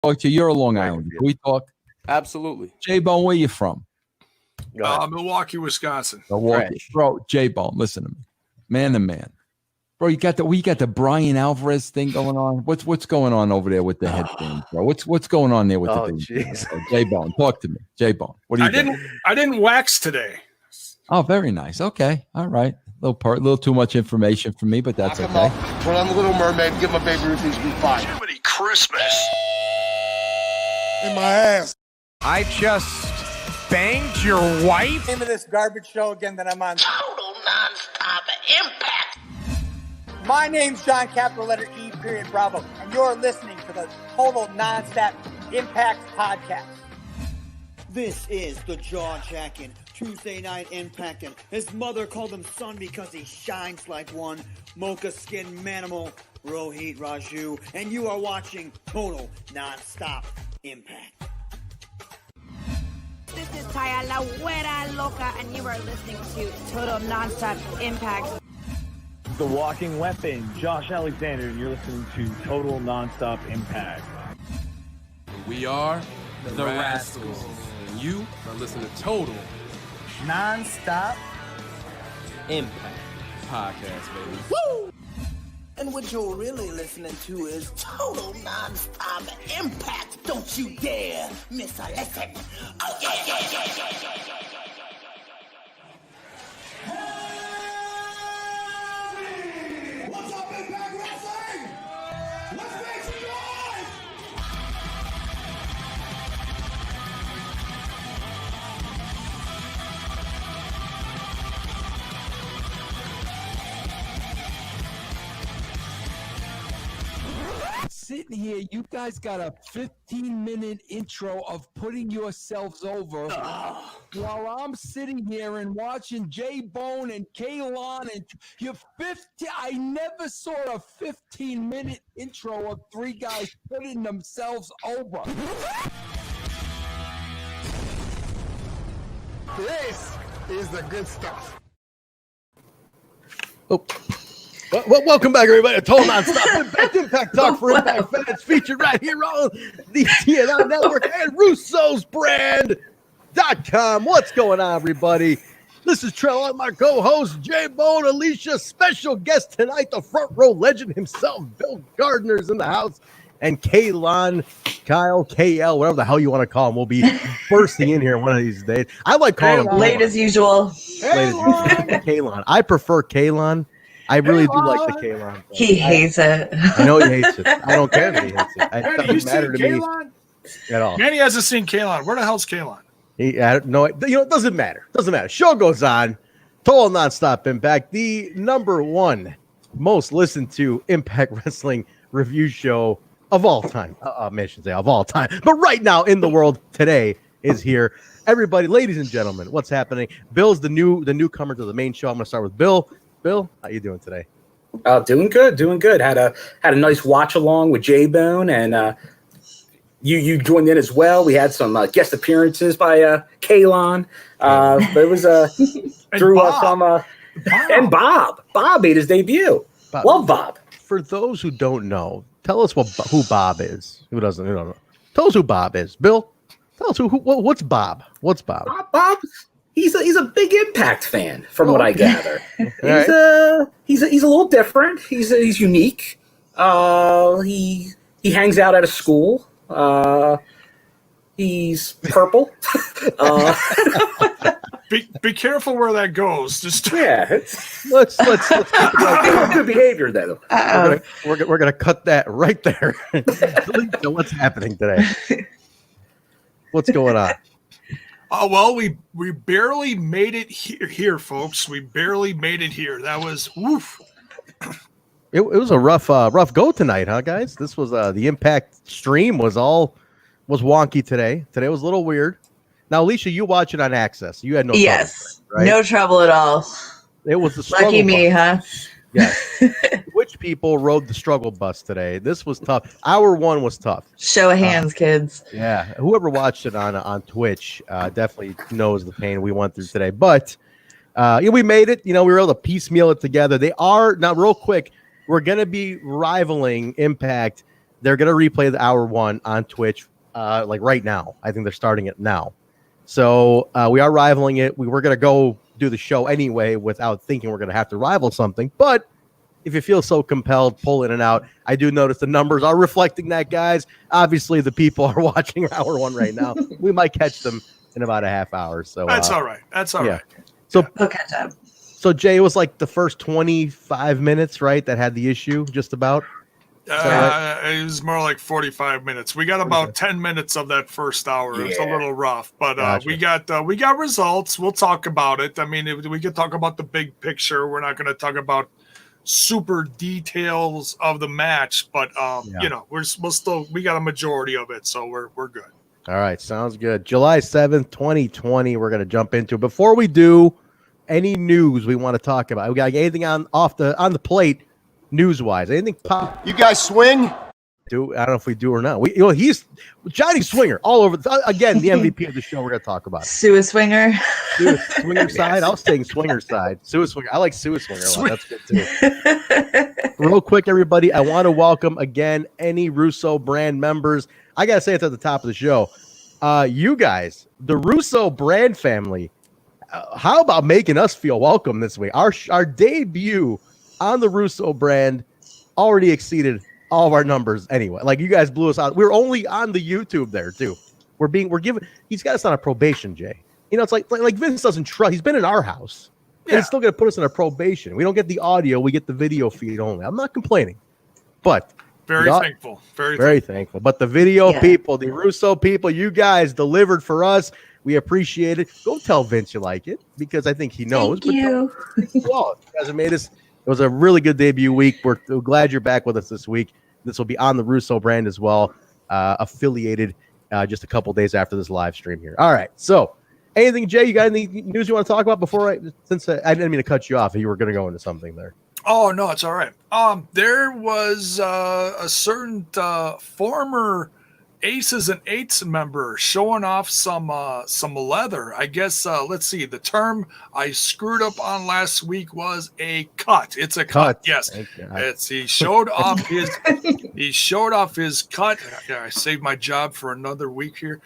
talk to you? You're a Long Islander. Can we talk? Absolutely. Jaybone, where you from? Milwaukee, Wisconsin. Milwaukee. Bro, Jaybone, listen to me. Man to man. Bro, you got the Brian Alvarez thing going on. What's going on over there with the headband, bro? What's going on there with the thing? Jaybone, talk to me. Jaybone. What do you think? I didn't wax today. Oh, very nice. Okay. All right. Little too much information for me, but that's okay. When I'm a Little Mermaid, give my baby Ruth these be fine. Jiminy Christmas. In my ass. I just banged your wife? Name of this garbage show again that I'm on. Total Nonstop Impact. My name's John, capital letter E, period, Bravo, and you're listening to the Total Nonstop Impact podcast. This is the jaw-jacking Tuesday Night Impact, and his mother called him son because he shines like one. Mocha Skin Manimal, Rohit Raju, and you are watching Total Nonstop Impact. This is Taya La Güera Loca, and you are listening to Total Nonstop Impact. The Walking Weapon, Josh Alexander, and you're listening to Total Nonstop Impact. We are the Rascals. And you are listening to Total Nonstop Impact Podcast, baby. Woo! And what you're really listening to is Total Nonstop Impact. Don't you dare miss a lesson. Oh, yeah. What's up, Impact Wrestling? Let's make some noise! Sitting here, you guys got a 15-minute intro of putting yourselves over while I'm sitting here and watching Jaybone and Callihan and your 50. I never saw a 15-minute intro of three guys putting themselves over. This is the good stuff. Oh. Well, welcome back, everybody. A Total Nonstop Impact Talk for Impact fans, featured right here on the TNI Network and Russo's Brand.com. What's going on, everybody? This is Trent, my co-host, Jaybone Alicia. Special guest tonight, the front row legend himself, Bill Gardner's in the house. And Callihan, Kyle, KL, whatever the hell you want to call him, will be bursting in here one of these days. I like calling him late as usual. Late as usual. Callihan. I prefer Callihan. I really do like the Callihan. He hates it. I know he hates it. I don't care that he hates it. It doesn't matter to me at all. Manny hasn't seen Callihan. Where the hell's Callihan? It doesn't matter. Doesn't matter. Show goes on. Total Nonstop Impact, the number one most listened to Impact Wrestling review show of all time. I should say of all time. But right now in the world today is here. Everybody, ladies and gentlemen, what's happening? Bill's the newcomer to the main show. I'm going to start with Bill. Bill, how you doing today? Doing good. Had a nice watch along with Jaybone, and you joined in as well. We had some guest appearances by Callihan, but it was through some and Bob. Bob made his debut. Love Bob. For those who don't know, tell us who Bob is. Who don't know? Tell us who Bob is. Bill, tell us what's Bob? What's Bob? Bob. He's a big Impact fan, from what I gather. He's a little different. He's unique. He hangs out at a school. He's purple. Be careful where that goes. Just let's good behavior though. We're gonna cut that right there. So what's happening today? What's going on? Oh, well, we barely made it here, folks. We barely made it here. That was woof. It was a rough go tonight, huh, guys? This was the Impact stream was wonky today. Today was a little weird. Now, Alicia, you watch it on Access. You had no trouble, right? No trouble at all. It was the lucky me, huh? Yes. Which people rode the struggle bus today? This was tough. Hour one was tough. Show of hands, kids. Yeah. Whoever watched it on Twitch definitely knows the pain we went through today. But we made it. We were able to piecemeal it together. They are now real quick. We're gonna be rivaling Impact they're going to replay the hour one on Twitch like right now. I think they're starting it now. So we are rivaling it. We were going to go do the show anyway without thinking we're going to have to rival something. But if you feel so compelled, pull in and out. I do notice the numbers are reflecting that, guys. Obviously, the people are watching hour one right now. We might catch them in about a half hour. So that's all right. That's all right. So we'll catch up. So Jay, it was like the first 25 minutes, right? That had the issue just about. It was more like 45 minutes. We got about 10 minutes of that first hour. It was a little rough, but Gotcha. we got results. We'll talk about it. I mean, we can talk about the big picture. We're not going to talk about super details of the match, but you know, we got a majority of it, so we're good. All right, sounds good. July 7th, 2020. We're going to jump into. Before we do, any news we want to talk about? We got anything on the plate? News-wise, anything pop? You guys swing? I don't know if we do or not. He's Johnny Swinger all over. Again, the MVP of the show. We're going to talk about it. Sue Swinger. Swinger side. I was saying Swinger side. Sue Swinger. I like Sue Swinger a lot. That's good too. Real quick, everybody. I want to welcome again any Russo brand members. I got to say it's at the top of the show. You guys, the Russo brand family. How about making us feel welcome this week? Our debut on the Russo brand already exceeded all of our numbers anyway. Like, you guys blew us out. We're only on the YouTube there too. We're given. He's got us on a probation, Jay. You know, it's like Vince doesn't trust. He's been in our house. Yeah. And he's still going to put us in a probation. We don't get the audio. We get the video feed only. I'm not complaining, but very thankful. Very thankful. But the video people, the Russo people, you guys delivered for us. We appreciate it. Go tell Vince you like it, because I think he knows. Thank you. Well, you guys have made us. It was a really good debut week. We're glad you're back with us this week. This will be on the Russo brand as well, affiliated just a couple days after this live stream here. All right. So, anything, Jay? You got any news you want to talk about before since I didn't mean to cut you off. You were going to go into something there. Oh no, it's all right. There was a certain former Aces and Eights member showing off some leather. I guess let's see. The term I screwed up on last week was a cut. It's a cut. Yes, he showed off his cut. Yeah, I saved my job for another week here.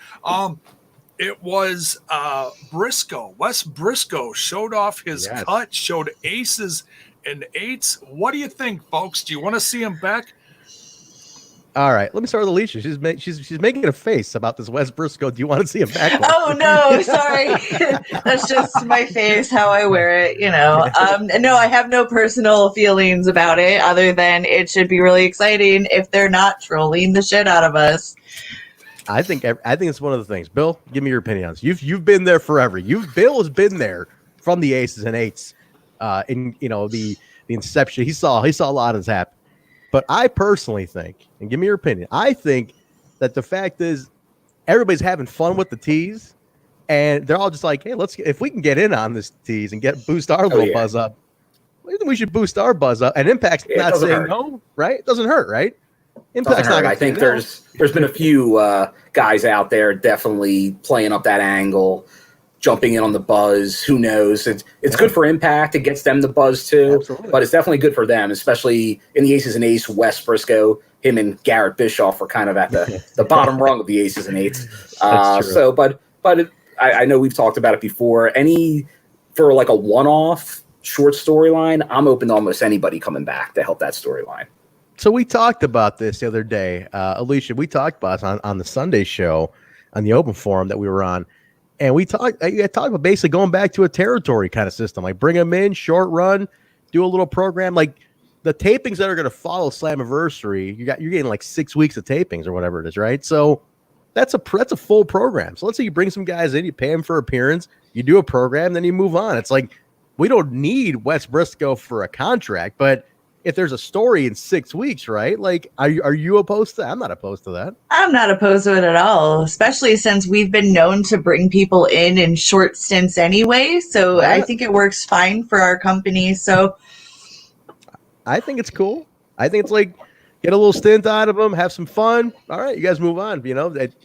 It was Brisco. Wes Brisco showed off his cut. Showed Aces and Eights. What do you think, folks? Do you want to see him back? All right, let me start with Alicia. She's making a face about this Wes Brisco. Do you want to see him back? Oh no, sorry. That's just my face, how I wear it, you know. No, I have no personal feelings about it other than it should be really exciting if they're not trolling the shit out of us. I think it's one of the things. Bill, give me your opinion on this. You've been there forever. Bill has been there from the Aces and Eights, in the inception. He saw a lot of this happen. But I personally think, and give me your opinion, I think that the fact is everybody's having fun with the tease, and they're all just like, hey, if we can get in on this tease and boost our little buzz up, we should boost our buzz up. And Impact's not saying no, right? It doesn't hurt, right? Impact's not. I think there's been a few guys out there definitely playing up that angle, jumping in on the buzz. Who knows? It's good for Impact. It gets them the buzz too. Absolutely. But it's definitely good for them, especially in the Aces and Eights. Wes Brisco, him and Garrett Bischoff were kind of at the bottom rung of the Aces and Eights. I know we've talked about it before. For like a one-off short storyline, I'm open to almost anybody coming back to help that storyline. So we talked about this the other day, Alicia. We talked about it on the Sunday show on the open forum that we were on. And we talked about basically going back to a territory kind of system, like bring them in, short run, do a little program, like the tapings that are going to follow Slammiversary. You're getting like 6 weeks of tapings or whatever it is, right? So that's a full program. So let's say you bring some guys in, you pay them for appearance, you do a program, then you move on. It's like we don't need Wes Brisco for a contract, but if there's a story in 6 weeks, right? Like, are you opposed to that? I'm not opposed to that. I'm not opposed to it at all, especially since we've been known to bring people in short stints anyway. So I think it works fine for our company. So I think it's cool. I think it's like get a little stint out of them, have some fun. All right, you guys move on,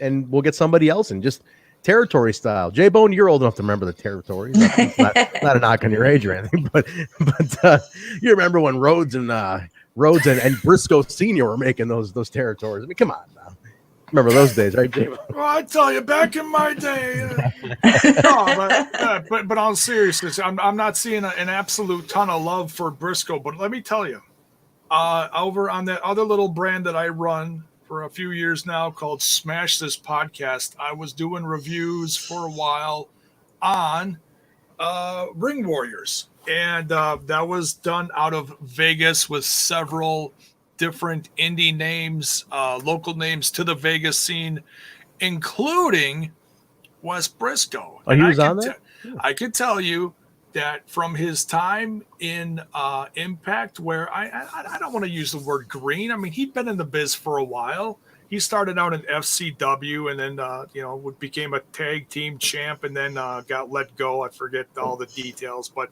and we'll get somebody else in, just territory style. Jaybone, you're old enough to remember the territory. Not a knock on your age or anything, but you remember when Rhodes and Rhodes and Brisco Senior were making those territories. I mean, come on now. Remember those days, right, Jaybone? Well, I tell you, back in my day. But on seriousness, I'm not seeing an absolute ton of love for Brisco. But let me tell you, over on that other little brand that I run for a few years now called Smash This Podcast, I was doing reviews for a while on Ring Warriors. And that was done out of Vegas with several different indie names, local names to the Vegas scene, including Wes Brisco. Oh, he was on there? I could tell you that from his time in Impact, where I don't want to use the word green. I mean, he'd been in the biz for a while. He started out in FCW and then, became a tag team champ and then got let go. I forget all the details, but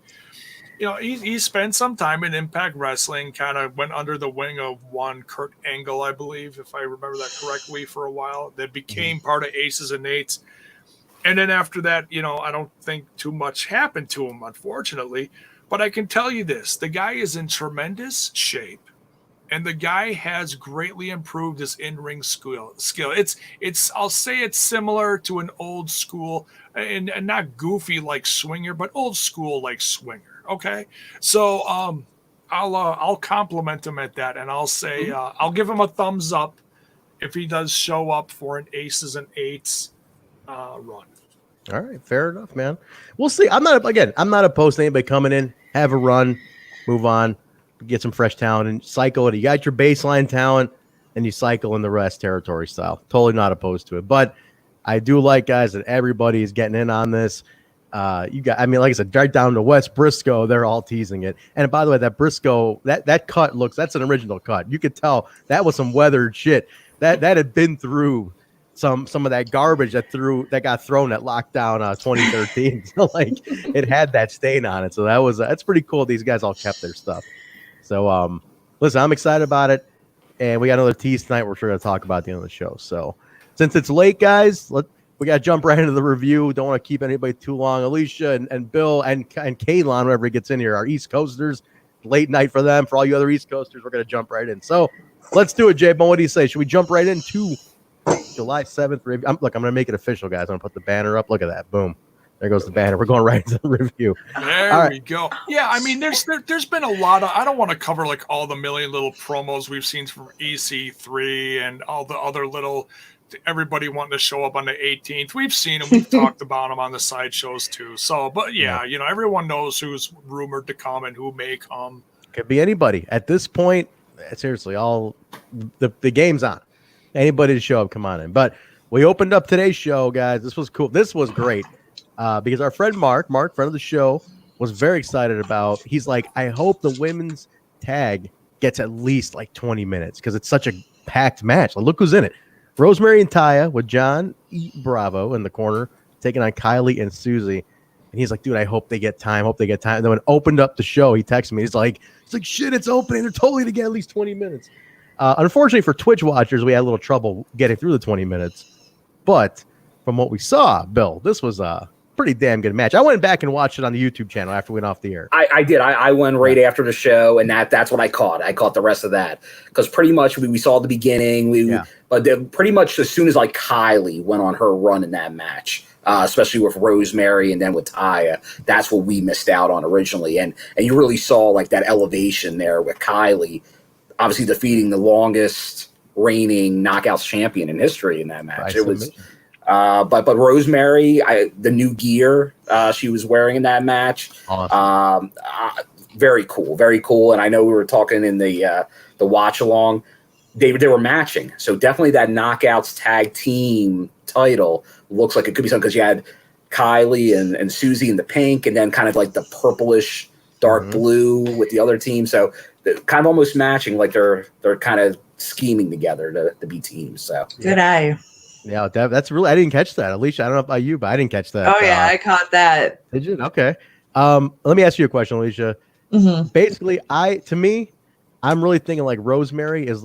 he spent some time in Impact Wrestling, kind of went under the wing of one Kurt Angle, I believe, if I remember that correctly, for a while. That became part of Aces and Eights. And then after that, I don't think too much happened to him, unfortunately. But I can tell you this, the guy is in tremendous shape. And the guy has greatly improved his in-ring skill. I'll say it's similar to an old school, and not goofy like Swinger, but old school like Swinger. Okay, so I'll compliment him at that, and I'll say I'll give him a thumbs up if he does show up for an Aces and Eights run. All right, fair enough, man. We'll see. I'm not opposed to anybody coming in, have a run, move on, get some fresh talent, and cycle it. You got your baseline talent, and you cycle in the rest territory style. Totally not opposed to it, but I do like, guys, that everybody is getting in on this. Like I said, right down to Wes Brisco, they're all teasing it. And by the way, that Brisco, that cut that's an original cut. You could tell that was some weathered shit. That had been through some of that garbage that got thrown at lockdown 2013. So it had that stain on it. So that's pretty cool. These guys all kept their stuff. So listen, I'm excited about it. And we got another tease tonight we're sure going to talk about at the end of the show. So since it's late, guys, we got to jump right into the review. Don't want to keep anybody too long. Alicia and Bill and Kalon, whoever gets in here, are East Coasters. Late night for them. For all you other East Coasters, we're going to jump right in. So let's do it, Jaybone. What do you say? Should we jump right into July 7th review? I'm going to make it official, guys. I'm going to put the banner up. Look at that. Boom. There goes the banner. We're going right into the review. There we go. Yeah, I mean, there's been a lot of, I don't want to cover all the million little promos we've seen from EC3 and all the other little, everybody wanting to show up on the 18th. We've seen them. We've talked about them on the side shows too. So, but yeah, everyone knows who's rumored to come and who may come. Could be anybody at this point. Seriously, all the game's on. Anybody to show up, come on in. But we opened up today's show, guys. This was cool. This was great because our friend Mark, friend of the show, was very excited about. He's like, I hope the women's tag gets at least 20 minutes because it's such a packed match. Look who's in it. Rosemary and Taya with John E. Bravo in the corner, taking on Kylie and Susie. And he's like, dude, I hope they get time. And then when it opened up the show, he texted me. He's like, shit, it's opening. They're totally to get at least 20 minutes. Unfortunately for Twitch watchers, we had a little trouble getting through the 20 minutes. But from what we saw, Bill, this was a pretty damn good match. I went back and watched it on the YouTube channel after we went off the air. I did. I went right after the show, and that's what I caught. I caught the rest of that because pretty much we saw the beginning. But then pretty much as soon as Kylie went on her run in that match, especially with Rosemary and then with Taya, that's what we missed out on originally. And you really saw that elevation there with Kylie, obviously defeating the longest reigning knockouts champion in history in that match. It was. But Rosemary, the new gear she was wearing in that match, awesome. Very cool. And I know we were talking in the watch along, they were matching. So definitely that Knockouts tag team title looks like it could be something because you had Kylie and Susie in the pink, and then kind of the purplish dark blue with the other team. So kind of almost matching, they're kind of scheming together to be teams. So good eye. Yeah, that's really. I didn't catch that, Alicia. I don't know about you, but I didn't catch that. Oh yeah, I caught that. Did you? Okay. Let me ask you a question, Alicia. Mm-hmm. Basically, I'm really thinking Rosemary is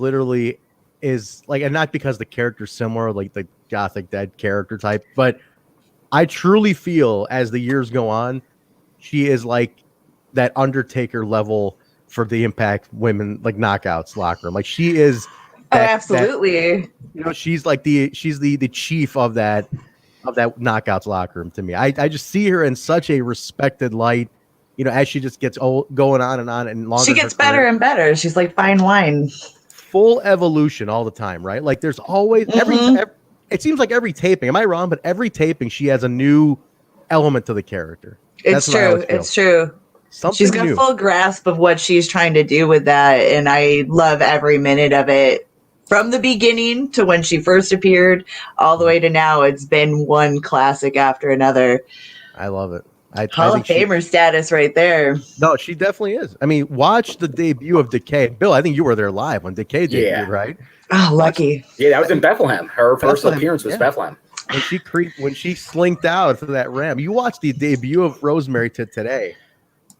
and not because the character's similar, the Gothic Dead character type, but I truly feel as the years go on, she is that Undertaker level for the Impact women like knockouts locker room. Like she is. Absolutely. She's like the chief of that knockouts locker room to me. I just see her in such a respected light. As she just gets going on and longer. She gets better and better. She's like fine wine. Full evolution all the time, right? Like there's always every it seems like every taping. Am I wrong? But every taping she has a new element to the character. It's true. It's true. She's got new. Full grasp of what she's trying to do with that, and I love every minute of it. From the beginning to when she first appeared, all the way to now, it's been one classic after another. I love it. Hall of Famer status right there. No, she definitely is. I mean, watch the debut of Decay. Bill, I think you were there live when Decay debuted, right? Oh, lucky. Yeah, that was in Bethlehem. Her first appearance was Bethlehem. When she slinked out to that ramp. You watched the debut of Rosemary to today.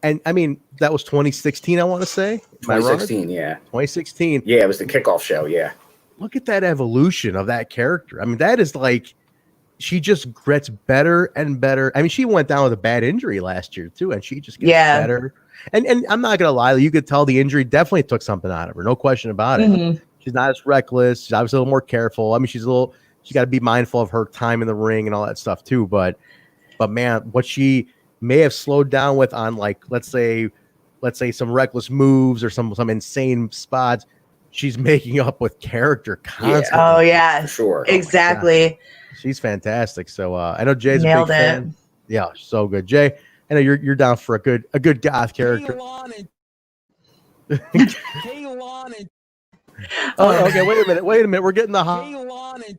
And I mean, that was 2016, I want to say. 2016, yeah. 2016. Yeah, it was the kickoff show, yeah. Look at that evolution of that character. I mean, that is like, she just gets better and better. I mean, she went down with a bad injury last year, too, and she just gets better. And I'm not going to lie, you could tell the injury definitely took something out of her. No question about it. She's not as reckless. She's obviously a little more careful. I mean, she's got to be mindful of her time in the ring and all that stuff, too. But man, what she may have slowed down with on, like, let's say some reckless moves or some insane spots, she's making up with character constantly. Oh yeah, sure, exactly. She's fantastic. So I know Jay's Nailed a big fan. Yeah, so good. Jay, I know you're down for a good goth character. Oh, okay. Wait a minute. We're getting the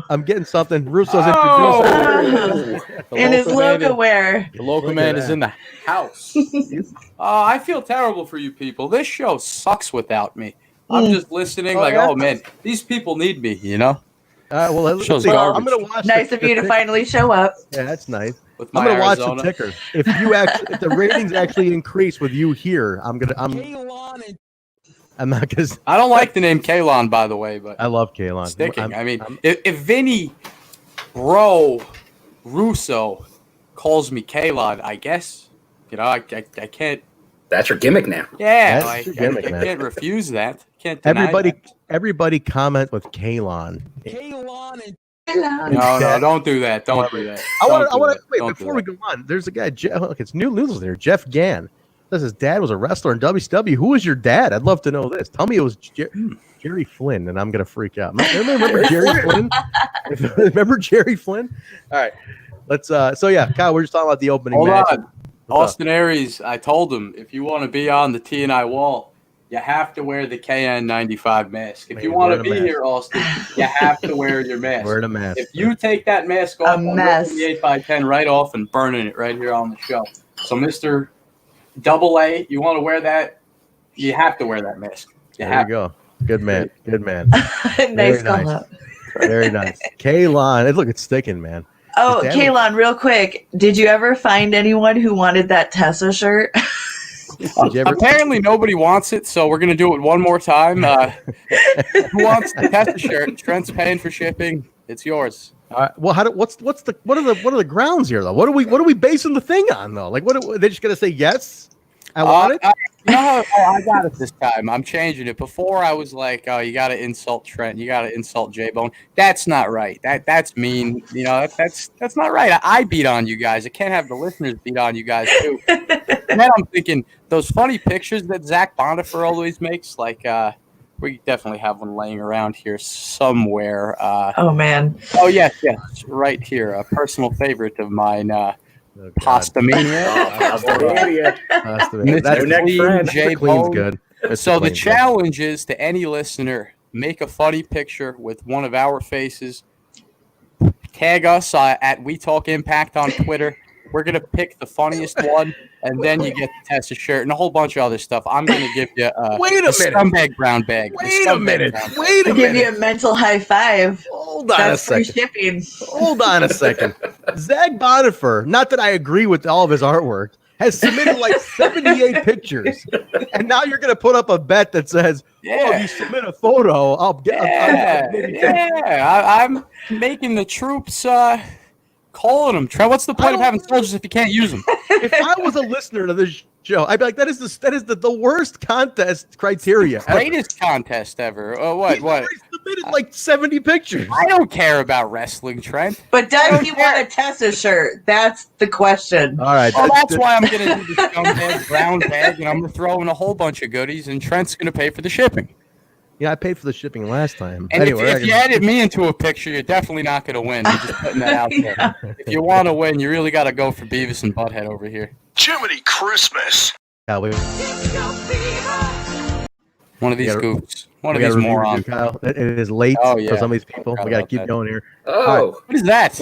I'm getting something. Russo's introduced. And his logo wear. The local man is in the house. I feel terrible for you people. This show sucks without me. I'm just listening oh man, these people need me, Well, I'm gonna watch. Nice of you to finally show up. Yeah, that's nice. I'm gonna watch the ticker. If the ratings actually increase with you here, I'm not gonna. I don't like the name Callihan, by the way, but I love Callihan. Sticking. If Vinny Russo calls me Callihan, I guess I can't. That's your gimmick now. Yeah, I can't refuse that. Can't deny everybody comment with Callihan. No, don't do that. Don't do that. I want to wait before we go on. There's a guy. It's new news there. Jeff Gann says his dad was a wrestler in WCW. Who was your dad? I'd love to know this. Tell me it was Jerry Flynn, and I'm gonna freak out. Remember Jerry Flynn? Remember Jerry Flynn? All right, let's. So yeah, Kyle, we're just talking about the opening match. On. Austin Aries, I told him if you want to be on the TNI wall, you have to wear the KN95 mask. If you want to be here, Austin, you have to wear your mask. Wear the mask. If you take that mask off, I'm ripping the 8x10 right off and burning it right here on the show. So, Mr. Double A, you want to wear that? You have to wear that mask. There you go. Good man. Good man. Nice call up. Very nice. Callihan. Look, it's sticking, man. Oh, Callihan, real quick. Did you ever find anyone who wanted that Tessa shirt? Apparently nobody wants it, so we're gonna do it one more time. Who wants the Tessa shirt? Trent's paying for shipping. It's yours. All right. Well, what are the grounds here though? What are we basing the thing on though? Like, what are they just gonna say yes? I want it. I got it this time. I'm changing it. Before I was like, oh, you got to insult Trent. You got to insult Jaybone. That's not right. That's mean. That's not right. I beat on you guys. I can't have the listeners beat on you guys too. And then I'm thinking those funny pictures that Zach Bonifer always makes. Like we definitely have one laying around here somewhere. Oh man. Oh yes, right here. A personal favorite of mine. Pasta Mania. That's good. So the challenge is to any listener, make a funny picture with one of our faces. Tag us at We Talk Impact on Twitter. We're going to pick the funniest one, and then you get the Tessa shirt and a whole bunch of other stuff. I'm going to give you a scumbag brown bag. Wait a minute. I'll give you a mental high five. Hold on a second. Shipping. Hold on a second. Zach Bonifer, not that I agree with all of his artwork, has submitted like 78 pictures. And now you're going to put up a bet that says, if you submit a photo, I'll get I'm making the troops calling them, Trent. What's the point of having soldiers if you can't use them? If I was a listener to this show, I'd be like, that is the worst contest criteria. Greatest contest ever. What? Submitted like 70 pictures. I don't care about wrestling, Trent. But does he want to test a shirt? That's the question. All right. Well, that's why I'm going to do the scumbag brown bag, and I'm going to throw in a whole bunch of goodies, and Trent's going to pay for the shipping. Yeah, I paid for the shipping last time. And anyway, if you edit me into a picture, you're definitely not going to win. I'm just putting that out there. If you want to win, you really got to go for Beavis and Butthead over here. Jiminy Christmas. One of these goofs. One of these morons. Kyle. It is late for some of these people. We got to keep going here. Oh, right. What is that?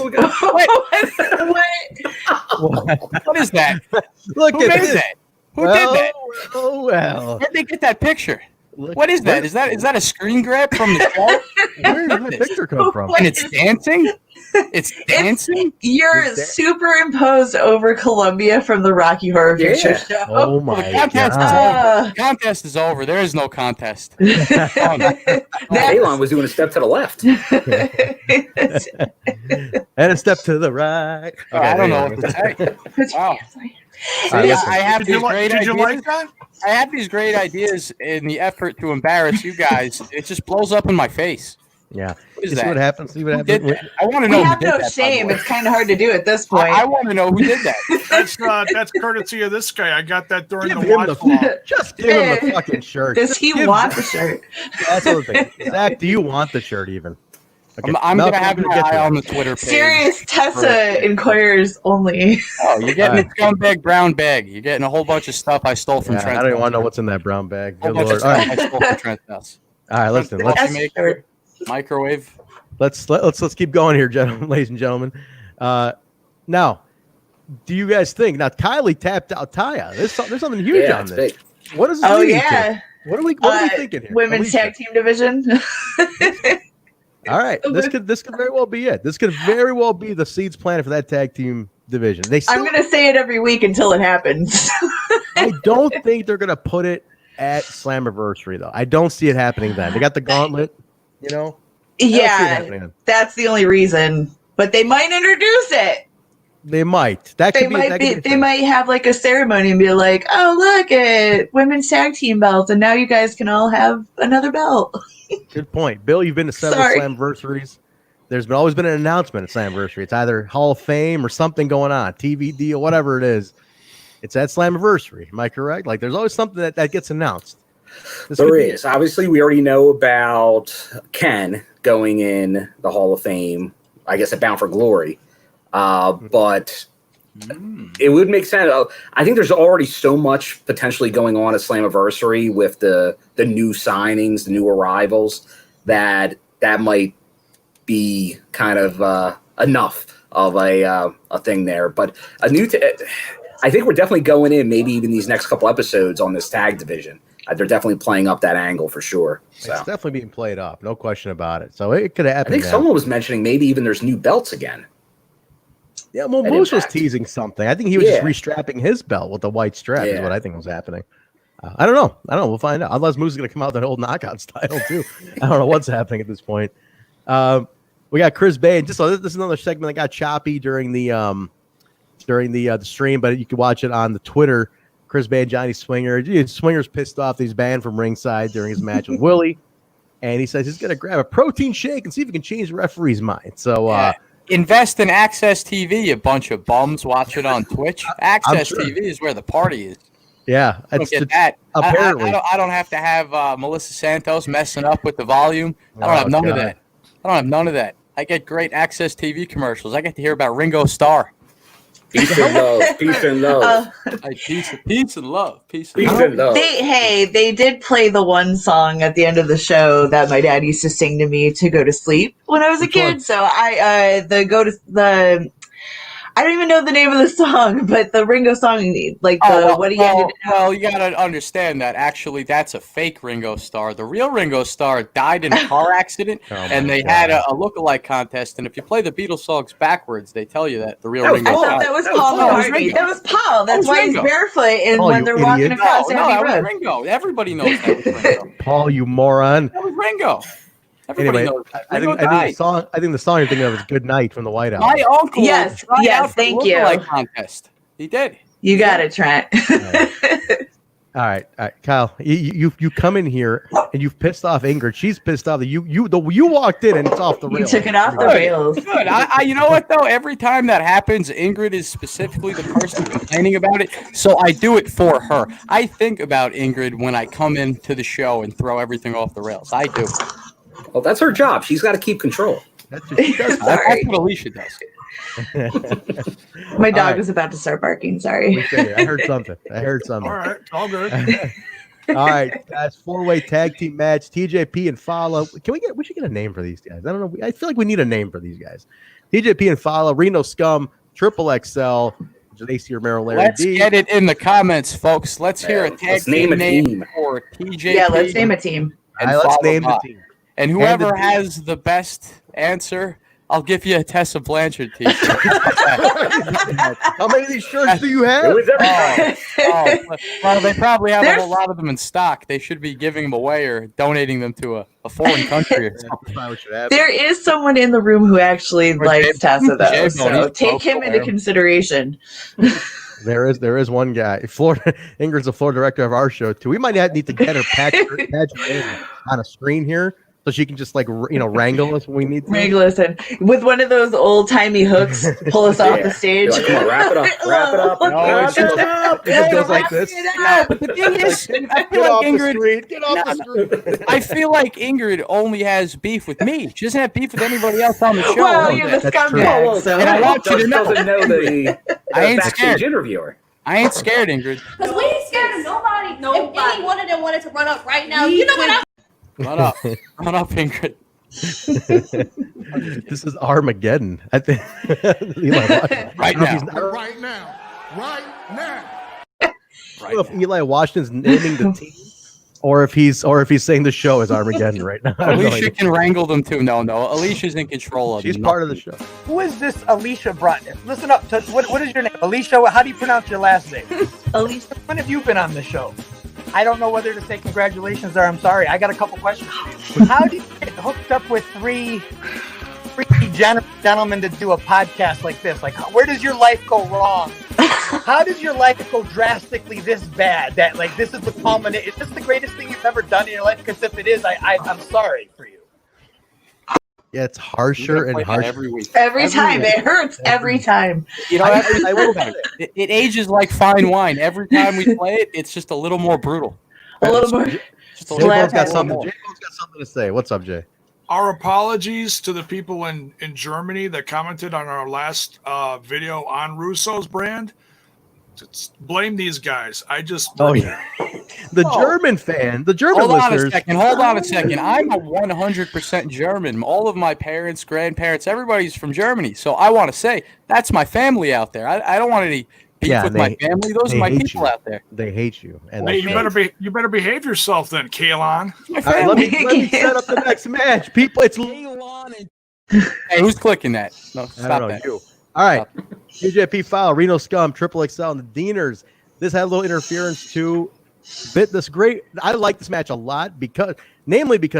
What is that? Look Who at made this. that? Who did that? Oh, well. Where'd they get that picture? What is that? Is that a screen grab from the show? Where did that picture come from? And it's dancing? It's dancing? You're superimposed over Columbia from the Rocky Horror Picture Show. Oh my The contest is over. There is no contest. Callihan was doing a step to the left. And a step to the right. Okay, I don't know what to say. Wow. I have these great ideas. Like that? I have these great ideas in the effort to embarrass you guys. It just blows up in my face. Yeah. What is See that? what happens. See what Who did happens. that? I want to We know. have who did no that, shame. by the way. It's kind of hard to do at this point. I want to know who did that. That's courtesy of this guy. I got that during Give the him watch the along. just give him the fucking shirt. Does he want the shirt? That's the other thing. Zach, do you want the shirt even? Okay. I'm going to Malcolm, have I'm my gonna get eye to on that. the Twitter page. Serious Tessa inquires only. Oh, you're getting a scumbag brown bag. You're getting a whole bunch of stuff I stole from Yeah, Trent. I don't even want to know what's in that brown bag. A whole Good bunch of Lord. All stuff right. I stole from Trent's house. All right, listen. Coffee maker, microwave. Let's keep going here, gentlemen, ladies and gentlemen. Now, do you guys think now Kylie tapped out Taya? There's something huge on this. Big. What is this? Oh leading yeah. to? What are we thinking here? Women's tag team division. All right, this could very well be it. This could very well be the seeds planted for that tag team division. I'm gonna say it every week until it happens. I don't think they're gonna put it at Slammiversary though. I don't see it happening then. They got the gauntlet, you know. Yeah, that's the only reason. But they might introduce it. They might. They might have like a ceremony and be like, "Oh, look at women's tag team belts, and now you guys can all have another belt." Good point, Bill. You've been to several Slammiversaries. There's always been an announcement at Slammiversary. It's either Hall of Fame or something going on, TV deal, whatever it is. It's at Slammiversary. Am I correct? Like, there's always something that gets announced. There is. Obviously, we already know about Ken going in the Hall of Fame, I guess, at Bound for Glory. But it would make sense. I think there's already so much potentially going on at Slammiversary with the new signings, the new arrivals, that might be kind of enough of a thing there. But I think we're definitely going in, maybe even these next couple episodes on this tag division. They're definitely playing up that angle for sure. So. It's definitely being played up, no question about it. So it could happen. I think someone was mentioning maybe even there's new belts again. Yeah, well, Moose was teasing something. I think he was just restrapping his belt with the white strap. Is what I think was happening. I don't know. We'll find out. Unless Moose is going to come out that old knockout style too. I don't know what's happening at this point. We got Chris Bay, and this is another segment that got choppy during the stream, but you can watch it on the Twitter. Chris Bay and Johnny Swinger. Swinger's pissed off that he's banned from ringside during his match with Willie, and he says he's going to grab a protein shake and see if he can change the referee's mind. So. Invest in Access TV, you bunch of bums. Watch it on Twitch. Access TV is where the party is. Yeah, I don't get that. Apparently, I don't have to have Melissa Santos messing up with the volume. I don't have none of that. I don't have none of that. I get great Access TV commercials. I get to hear about Ringo Starr. Peace and love. Peace and love. Peace and love. Peace and love. They did play the one song at the end of the show that my dad used to sing to me to go to sleep when I was a kid. So I don't even know the name of the song, but the Ringo song, what he ended up. Well, you gotta understand that actually that's a fake Ringo Starr. The real Ringo Starr died in a car accident, and they had a lookalike contest. And if you play the Beatles songs backwards, they tell you that the real Ringo Starr. That was Paul McCartney. That was Paul. That's why he's barefoot when they're walking across Abbey Road. Ringo. Everybody knows that was Ringo. Paul, you moron. That was Ringo. Everybody Anyway, knows. I think the song you're thinking of is "Good Night" from the White House. My uncle. Yes, tried yes, out for thank the you. lookalike contest. He did. You got it, Trent. All right, Kyle, you come in here and you've pissed off Ingrid. She's pissed off that you walked in and it's off the You rails. took it off the rails. Good. You know what though? Every time that happens, Ingrid is specifically the person complaining about it, so I do it for her. I think about Ingrid when I come into the show and throw everything off the rails. I do. Well, that's her job. She's got to keep control. That's what she does. That's what Alicia does. My dog is about to start barking. Sorry. I heard something. All right, all good. All right, guys. 4-way tag team match. TJP and Fallah. We should get a name for these guys. I don't know. I feel like we need a name for these guys. TJP and Fallah. Reno Scum. XXXL. AC Romero. Larry Let's D. get it in the comments, folks. Let's hear a tag team name for TJP. Yeah, let's name a team. Let's name the team. And whoever has the best answer, I'll give you a Tessa Blanchard t-shirt. How many of these shirts do you have? Well, they probably have a whole lot of them in stock. They should be giving them away or donating them to a foreign country or something. There is someone in the room who actually likes Tessa, though. Jaybone, So take him into consideration. There is one guy. Florida Ingrid's the floor director of our show too. We might need to get her patch on a screen here, so she can just wrangle us when we need to. Wrangle us in with one of those old timey hooks. Pull us off the stage. Like, come on, wrap it up. Wrap it up. It just goes like this. No, but the thing is, I feel like Ingrid. Get off the street. I feel like Ingrid only has beef with me. She doesn't have beef with anybody else on the show. Well, you're the scumbag. And I want you to know. Doesn't know the I ain't backstage scared. interviewer. I ain't scared, Ingrid. Because we ain't scared of nobody. If any one of them wanted to run up right now, you know what? Run up, Ingrid. This is Armageddon. I think. Right now. Right now. Right now. I don't know if Eli Washington's naming the team, or if he's saying the show is Armageddon right now. Alicia can wrangle them too. No, Alicia's in control of them. She's part of the show. Who is this Alicia Brunton? Listen up. What is your name? Alicia, how do you pronounce your last name? Alicia. When have you been on the show? I don't know whether to say congratulations or I'm sorry. I got a couple questions for you. How do you get hooked up with three gentlemen to do a podcast like this? Like, where does your life go wrong? How does your life go drastically this bad? That this is the culminate. Is this the greatest thing you've ever done in your life? Because if it is, I'm sorry for you. Yeah, it's harsher and harsher every week. Every time. It hurts every time. You know, I will say, it ages like fine wine. Every time we play it, it's just a little more brutal. A little more. Jaybone's got something to say. What's up, Jay? Our apologies to the people in Germany that commented on our last video on Russo's brand. Blame these guys. I just German fan, the German Hold listeners. Hold on a second. I'm a 100% German. All of my parents, grandparents, everybody's from Germany. So I want to say that's my family out there. I don't want any beef with my family. Those are my people out there. They hate you. And you better behave yourself then, Callihan. Right, let me set up the next match, people. It's Callihan. Hey, who's clicking that? No, stop that. You. All right. TJP Fallah, Reno Scum, XXXL, and the Deaners. This had a little interference too. I like this match a lot because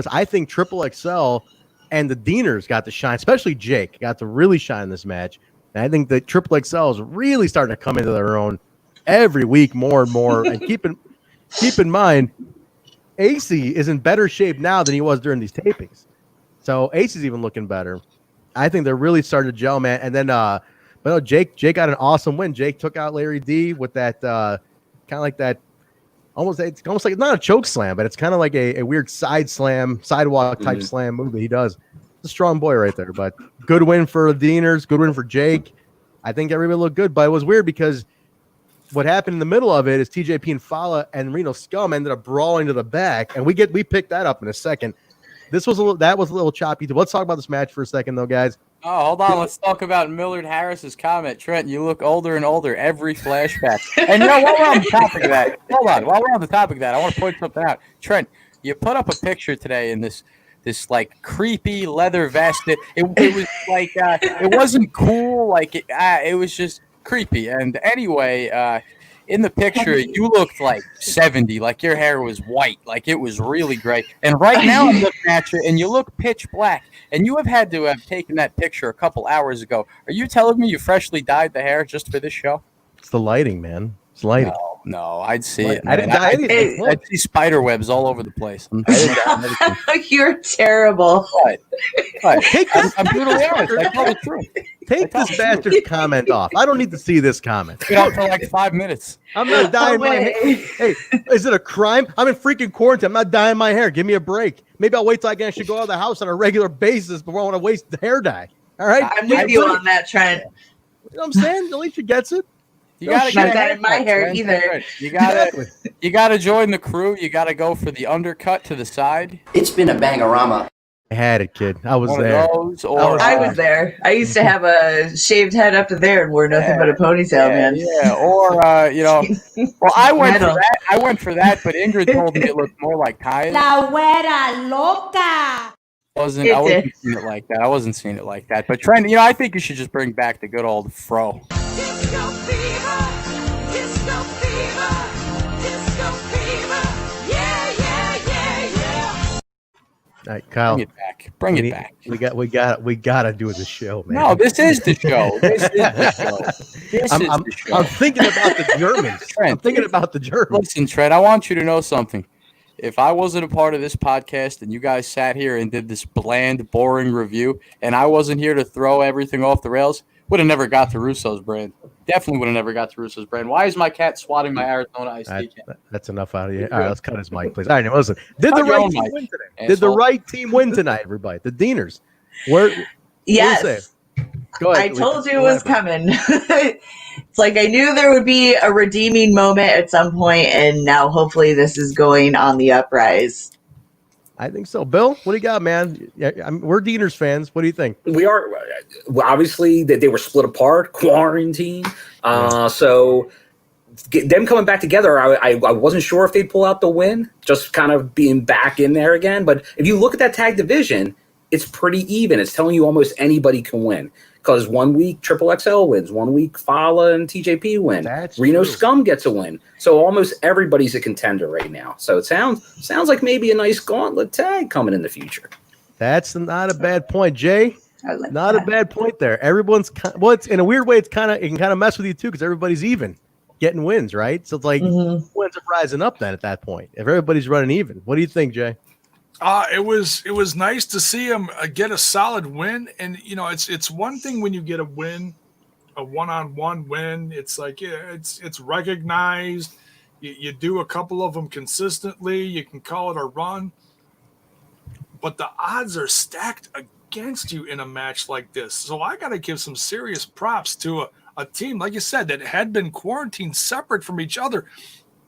I think XXXL and the Deaners got to shine, especially Jake got to really shine in this match. And I think that XXXL is really starting to come into their own every week more and more. And keep in mind, AC is in better shape now than he was during these tapings. So AC's even looking better. I think they're really starting to gel, man. And then, but no, Jake got an awesome win. Jake took out Larry D with that kind of like that. It's almost like it's not a choke slam, but it's kind of like a weird sidewalk type slam move that he does. It's a strong boy right there. But good win for the Deaners. Good win for Jake. I think everybody looked good, but it was weird because what happened in the middle of it is TJP and Fallah and Reno Scum ended up brawling to the back, and we picked that up in a second. That was a little choppy. Let's talk about this match for a second, though, guys. Oh, hold on. Let's talk about Millard Harris's comment. Trent, you look older and older every flashback. And while we're on the topic of that, while we're on the topic of that, I want to point something out. Trent, you put up a picture today in this like creepy leather vest. It was like it wasn't cool. Like it was just creepy. And anyway, in the picture, you looked like 70, like your hair was white, like it was really great. And right now I'm looking at you, and you look pitch black. And you have had to have taken that picture a couple hours ago. Are you telling me you freshly dyed the hair just for this show? It's the lighting, man. It's lighting. No, I'd see it. I didn't dye anything. I'd see spider webs all over the place. You're terrible. But I'm brutally honest. I tell the truth. Take this bastard's comment off. I don't need to see this comment. Get out for like 5 minutes. I'm not dyeing my hair. Hey, is it a crime? I'm in freaking quarantine. I'm not dyeing my hair. Give me a break. Maybe I'll wait till I can actually go out of the house on a regular basis before I want to waste the hair dye. All right? I'm with you on that, Trent. You know what I'm saying? Alicia gets it. You gotta not dyeing my hair either. You gotta join the crew. You gotta go for the undercut to the side. It's been a bangorama. I had it, kid. I was One there. of those, or, I was there. I used to have a shaved head up to there and wore nothing but a ponytail, man. Yeah, or well, I went for that. I went for that, but Ingrid told me it looked more like Taya. La güera loca. I wasn't seeing it like that. I wasn't seeing it like that. But Trent, I think you should just bring back the good old fro. All right, Kyle. Bring it back. Bring it back. We gotta do the show, man. No, this is the show. This is the show. I'm thinking about the Germans. Trent, I'm thinking about the Germans. Listen, Trent, I want you to know something. If I wasn't a part of this podcast and you guys sat here and did this bland, boring review, and I wasn't here to throw everything off the rails, would have never got to Russo's brand. Definitely would have never got to Russo's brand. Why is my cat swatting my Arizona iced tea can? That's enough out of you. All right, let's cut his mic, please. All right, now listen. Did the right team win today? Did the right team win tonight, everybody? The Deaners. Yes. Go ahead. I told you it was coming. It's like I knew there would be a redeeming moment at some point, and now hopefully this is going on the uprise. I think so. Bill, what do you got, man? We're Deaners fans. What do you think? We are. Well, obviously, they were split apart, quarantine. So them coming back together, I wasn't sure if they'd pull out the win, just kind of being back in there again. But if you look at that tag division, it's pretty even. It's telling you almost anybody can win. Because 1 week XXXL wins, 1 week Fallah and TJP win. Reno Scum gets a win. So almost everybody's a contender right now. So it sounds like maybe a nice gauntlet tag coming in the future. That's not a bad point, Jay. Not a bad point there. Everyone's it's in a weird way. It can kind of mess with you too because everybody's even getting wins, right? So it's like wins are rising up then at that point. If everybody's running even, what do you think, Jay? It was nice to see him get a solid win, and it's one thing when you get a win, a one-on-one win. It's like it's recognized. You do a couple of them consistently, you can call it a run. But the odds are stacked against you in a match like this. So I got to give some serious props to a team, like you said, that had been quarantined separate from each other.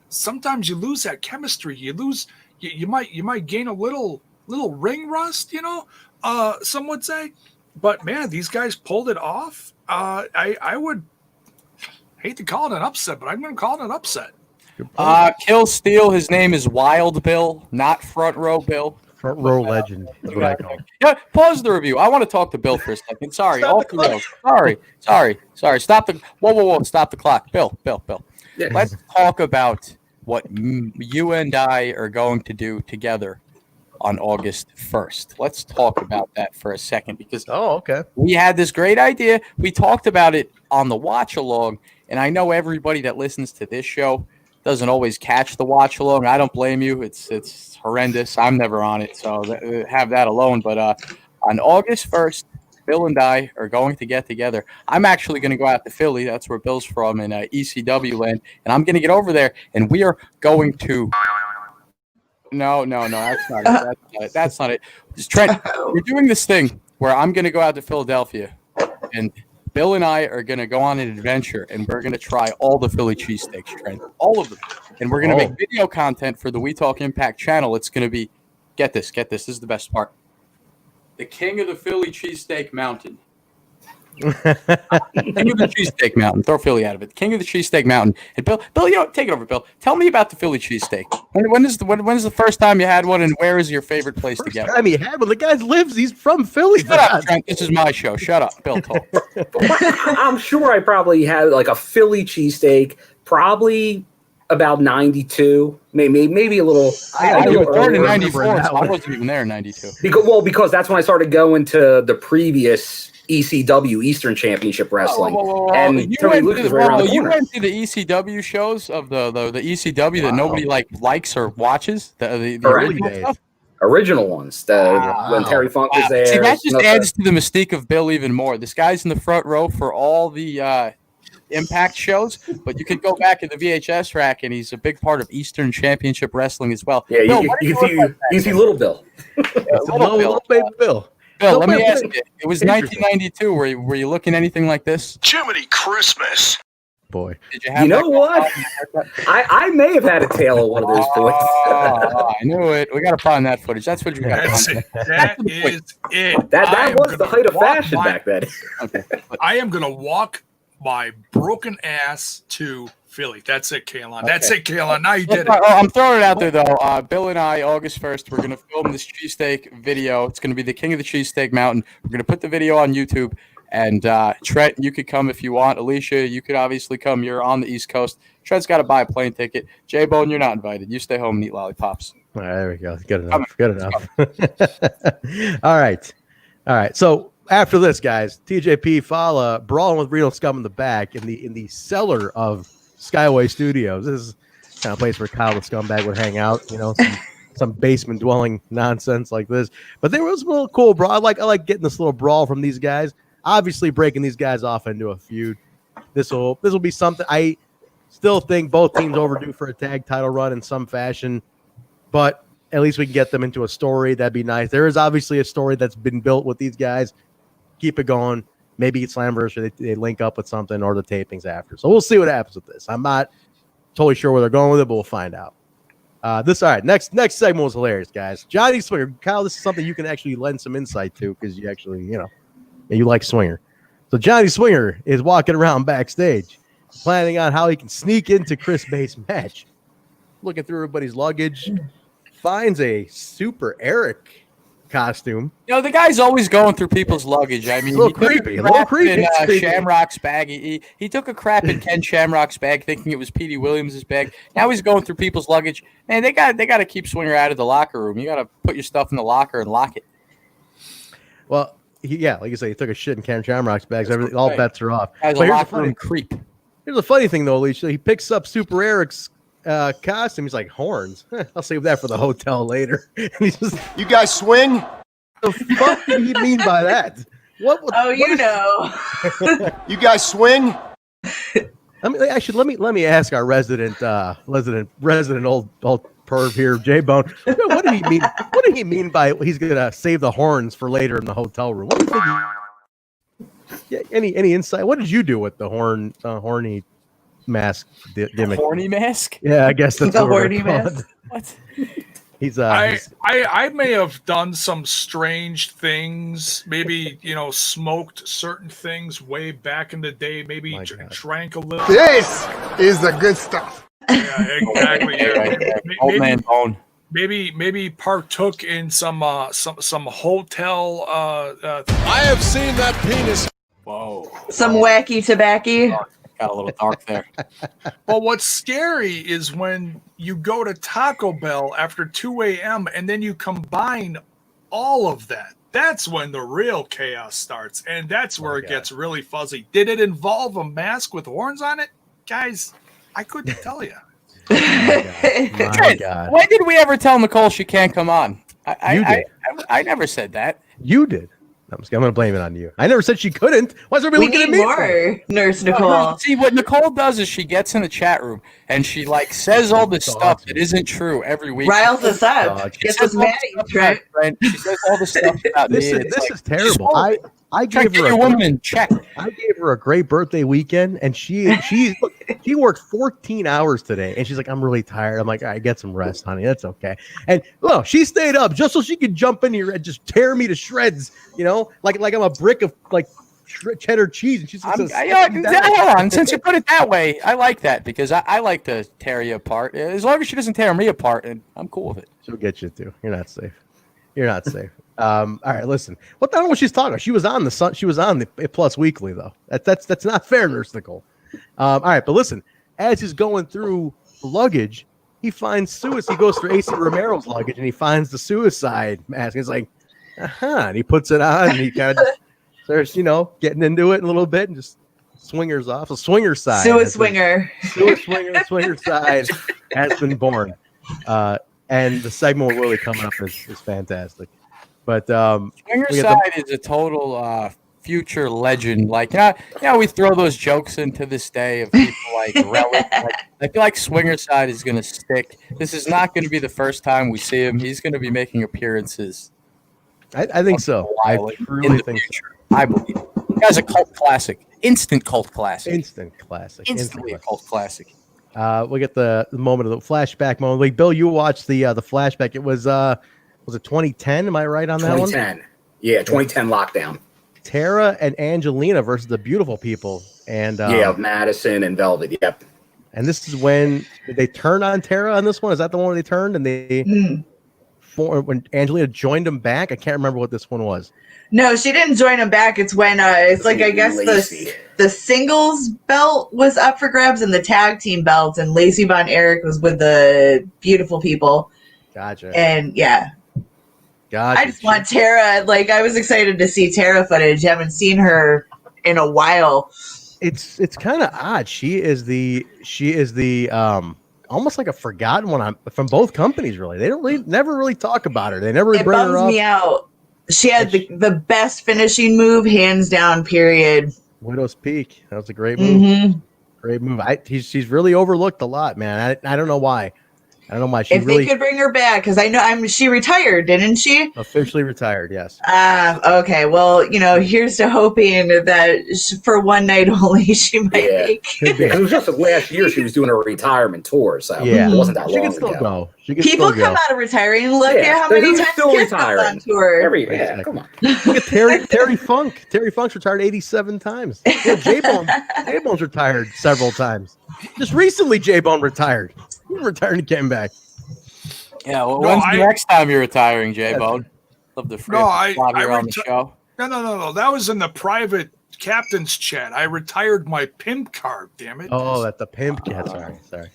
Sometimes you lose that chemistry. You lose. You might gain a little ring rust, some would say. But man, these guys pulled it off. I would hate to call it an upset, but I'm going to call it an upset. Kill Steal. His name is Wild Bill, not Front Row Bill. Front row legend is what I call him. Yeah, pause the review. I want to talk to Bill for a second. Sorry, off the rails. Sorry. Stop the whoa. Stop the clock. Bill. Yeah. Let's talk about what you and I are going to do together on August 1st. Let's talk about that for a second because we had this great idea. We talked about it on the watch along, and I know everybody that listens to this show doesn't always catch the watch along. I don't blame you. It's horrendous. I'm never on it, so have that alone. But on August 1st, Bill and I are going to get together. I'm actually going to go out to Philly. That's where Bill's from in ECW land. And I'm going to get over there, and we are going to – No, that's not it. That's not it. Trent, we're doing this thing where I'm going to go out to Philadelphia, and Bill and I are going to go on an adventure, and we're going to try all the Philly cheesesteaks, Trent, all of them. And we're going to make video content for the We Talk Impact channel. It's going to be – get this. This is the best part. The King of the Philly Cheesesteak Mountain. King of the Cheesesteak Mountain. Throw Philly out of it. King of the Cheesesteak Mountain. And Bill, take it over, Bill. Tell me about the Philly cheesesteak. When is the first time you had one, and where is your favorite place to get one? I mean, the guy lives. He's from Philly. Shut up, Trent. This is my show. Shut up, Bill. Talk. I'm sure I probably had like a Philly cheesesteak probably about 92, maybe a little. I was born in remember 94, that so I one. wasn't even there in 92. Because that's when I started going to the previous ECW Eastern Championship Wrestling. And Tony Luke was right around the you corner. went to the ECW shows of the ECW that nobody likes or watches? The original stuff? Original ones. When Terry Funk was there. See, that just adds to the mystique of Bill even more. This guy's in the front row for all the Impact shows, but you could go back in the VHS rack, and he's a big part of Eastern Championship Wrestling as well. Yeah, Bill, you can see Little Bill. Little baby Bill. Bill, let me ask you. It was 1992. Were you looking anything like this? Jiminy Christmas. Boy. Did you have know what? I may have had a tail of one of those boys. I knew it. We got to find that footage. That's what you got to find. That is it. That was the height of fashion back then. Okay. I am going to walk my broken ass to Philly. That's it, Callihan. That's it, Callihan. Now you did it. I'm throwing it out there, though. Bill and I, August 1st, we're going to film this cheesesteak video. It's going to be the King of the Cheesesteak Mountain. We're going to put the video on YouTube. And Trent, you could come if you want. Alicia, you could obviously come. You're on the East Coast. Trent's got to buy a plane ticket. Jaybone, you're not invited. You stay home and eat lollipops. All right, there we go. Good enough. Good enough. All right. So after this, guys, TJP Fallah brawling with Reno Scum in the back in the cellar of Skyway Studios. This is kind of place where Kyle the scumbag would hang out. Some basement dwelling nonsense like this. But there was a little cool brawl. I like getting this little brawl from these guys. Obviously, breaking these guys off into a feud. This will be something. I still think both teams overdue for a tag title run in some fashion, but at least we can get them into a story. That'd be nice. There is obviously a story that's been built with these guys. Keep it going. Maybe it's Slammiversary. They link up with something or the tapings after. So we'll see what happens with this. I'm not totally sure where they're going with it, but we'll find out. All right. Next segment was hilarious, guys. Johnny Swinger, Kyle. This is something you can actually lend some insight to because you actually, you like Swinger. So Johnny Swinger is walking around backstage, planning on how he can sneak into Chris Bay's match. Looking through everybody's luggage, finds a Super Eric costume. The guy's always going through people's luggage. I mean, a little creepy. In Shamrock's bag. He took a crap in Ken Shamrock's bag, thinking it was Petey Williams' bag. Now he's going through people's luggage. Man, they got to keep Swinger out of the locker room. You got to put your stuff in the locker and lock it. Well, like you say, he took a shit in Ken Shamrock's bags. Everything, all bets are off. Guy's a locker room creep. Here's a funny thing, though, Alicia. He picks up Super Eric's costume. He's like, horns. I'll save that for the hotel later. And he's just, you guys swing? The fuck did he mean by that? What You guys swing? Let me ask our resident old perv here, Jaybone. What did he mean? What did he mean by he's gonna save the horns for later in the hotel room? What do you think? Any insight? What did you do with the horny mask gimmick? Horny mask? Yeah, I guess that's the horny mask. What? I may have done some strange things. Maybe smoked certain things way back in the day. Maybe drank a little. This is the good stuff. Yeah, exactly. Yeah. Old man bone. Maybe partook in some hotel. I have seen that penis. Whoa. Some wacky tobacco. Got a little dark there. Well, what's scary is when you go to Taco Bell after 2 a.m. and then you combine all of that. That's when the real chaos starts, and that's where it gets really fuzzy. Did it involve a mask with horns on it? Guys, I couldn't tell you. My God. When did we ever tell Nicole she can't come on? You did. I never said that. You did. I'm going to blame it on you. I never said she couldn't. Why is everybody looking at me? More, Nurse Nicole. See, what Nicole does is she gets in the chat room and she says all this stuff that isn't true every week. Riles us up. Gets us mad at Trent. She says all this stuff about this is terrible. I gave her I gave her a great birthday weekend, and she worked 14 hours today, and she's like, I'm really tired. I'm like, all right, get some rest, honey. That's okay. And she stayed up just so she could jump in here and just tear me to shreds, like I'm a brick of cheddar cheese. And she's hold on. Since you put it that way, I like that because I like to tear you apart. As long as she doesn't tear me apart, and I'm cool with it. She'll get you too. You're not safe. You're not safe. All right, listen. What the hell was she talking about? She was on the Plus Weekly though. That's not fair, Nurse Nicole. All right, but listen. as he's going through luggage, he finds Suicide. He goes through AC Romero's luggage and he finds the Suicide mask. He's like, and he puts it on and he kind of starts, getting into it a little bit and just swingers off. So Swingercide. Swingercide has been born. And the segment with Willie coming up is fantastic. But Swingerside is a total future legend. Like, we throw those jokes into this day of people like Relic. I feel like Swingerside is going to stick. This is not going to be the first time we see him. He's going to be making appearances. I think so. I really think so. I believe. The guy's a cult classic. Instant cult classic. Instantly a cult classic. We get the moment of the flashback moment. Like, Bill, you watched the flashback. It was it 2010? Am I right on that one? 2010. Yeah, 2010 lockdown. Tara and Angelina versus the Beautiful People, and Madison and Velvet. Yep. And this is when did they turn on Tara on this one? Is that the one where they turned and they when Angelina joined them back? I can't remember what this one was. No, she didn't join him back. It's when it's like I guess the singles belt was up for grabs and the tag team belts, and Lacey Von Erich was with the Beautiful People. Gotcha. And gotcha. I just want Tara. Like, I was excited to see Tara footage. Haven't seen her in a while. It's kind of odd. She is the almost like a forgotten one from both companies. Really, they don't never really talk about her. They never bring her up. It bums me out. She had the best finishing move, hands down, period. Widow's Peak. That was a great move. Mm-hmm. Great move. She's really overlooked a lot, man. I don't know why. I don't know why. They could bring her back, because I know she retired, didn't she? Officially retired, yes. Okay. Well, here's to hoping that for one night only she might make. It was just last year she was doing a retirement tour, so it wasn't that long ago. She can still go. People come out of retiring. Look at how many times still Kiss comes on tour. Come on. Look at Terry Funk. Terry Funk's retired 87 times. Yeah, Jaybone's retired several times. Just recently, Jaybone retired. He retired and came back. Yeah, well, when's the next time you're retiring, Jaybone? Love the free you're on the show. No. That was in the private captain's chat. I retired my pimp card, damn it. Oh, that's the pimp cat. Sorry.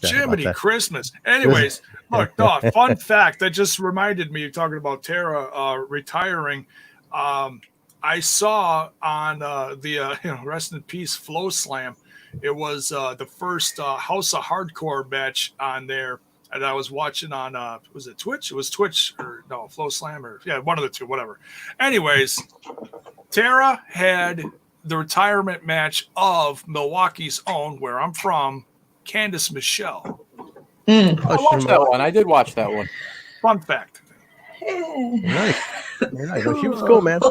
Jiminy Christmas. Anyways, look, fun fact that just reminded me, talking about Tara retiring. I saw on the Rest in Peace Flow Slam, it was the first House of Hardcore match on there, and I was watching on was it Twitch? It was Twitch or no Flow Slam or one of the two, whatever. Anyways, Tara had the retirement match of Milwaukee's own, where I'm from, Candice Michelle. I watched that one. I did watch that one. Fun fact. Nice. She was cool, man.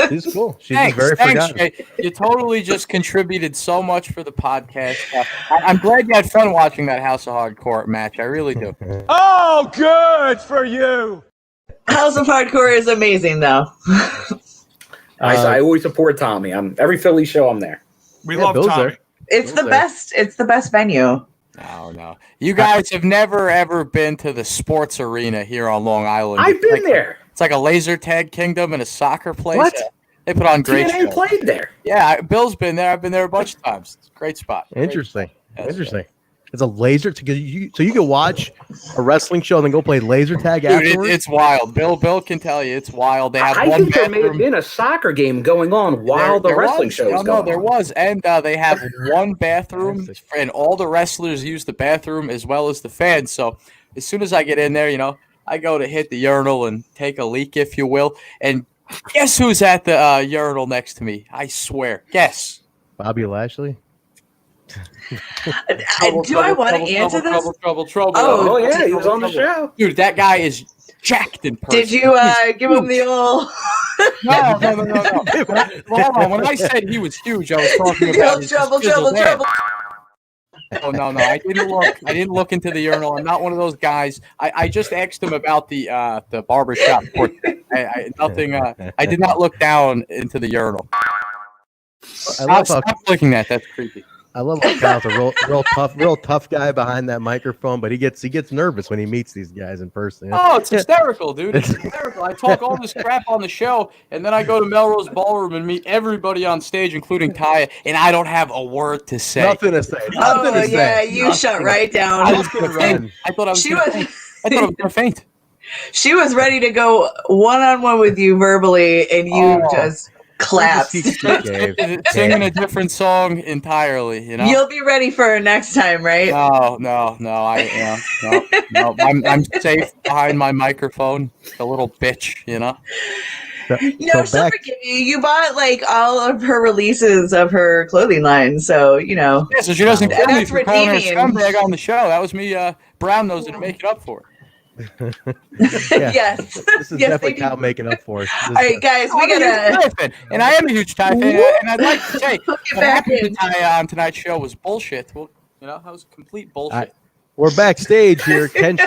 She's cool. She's very thanks, forgotten. Jay. You totally just contributed so much for the podcast. I'm glad you had fun watching that House of Hardcore match. I really do. Oh, good for you. House of Hardcore is amazing, though. I always support Tommy. Every Philly show I'm there. We love Tommy. It's the best. It's the best venue. No. You guys have never, ever been to the sports arena here on Long Island. I've been there. It's like a laser tag kingdom and a soccer place. What? They put on great TNI shows. played there. Yeah, Bill's been there. I've been there a bunch of times. It's a great spot. Interesting. It's a laser so you can watch a wrestling show and then go play laser tag afterwards. It's wild. Bill can tell you it's wild. They have I think there may have been a soccer game going on while the wrestling show was going on. No, there was. And they have one bathroom, and all the wrestlers use the bathroom as well as the fans. So as soon as I get in there, I go to hit the urinal and take a leak, if you will. And guess who's at the urinal next to me? I swear. Guess. Bobby Lashley? Do I want to answer this? Trouble. Oh, yeah, he was on the show. Dude, that guy is jacked in person. Did you give him the old... No. Well, hold on. When I said he was huge, I was talking about his trouble. Oh, no. I didn't look into the urinal. I'm not one of those guys. I just asked him about the barbershop portrait. I did not look down into the urinal. Stop looking at that. That's creepy. I love how Kyle's a real tough guy behind that microphone, but he gets nervous when he meets these guys in person. Oh, it's hysterical, dude. It's hysterical. I talk all this crap on the show, and then I go to Melrose Ballroom and meet everybody on stage, including Taya, and I don't have a word to say. Nothing to say. You shut right down. I was going to faint. I thought I was going to faint. She was ready to go one-on-one with you verbally, and you just collapsed. Singing a different song entirely, you know. You'll be ready for her next time, right? No. I'm safe behind my microphone. A little bitch, you know. No, she'll forgive you. You bought like all of her releases of her clothing line, so you know. Yeah, so she doesn't kill me that's for calling her a redeeming. scumbag on the show. That was me brown nosing to make it up for her. Yes. This is definitely Kyle making up for us. All right, guys, we gotta. And I am a huge Ty fan, and I'd like to say what happened to Ty on tonight's show was bullshit. Well, you know, that was complete bullshit. We're backstage here. Ken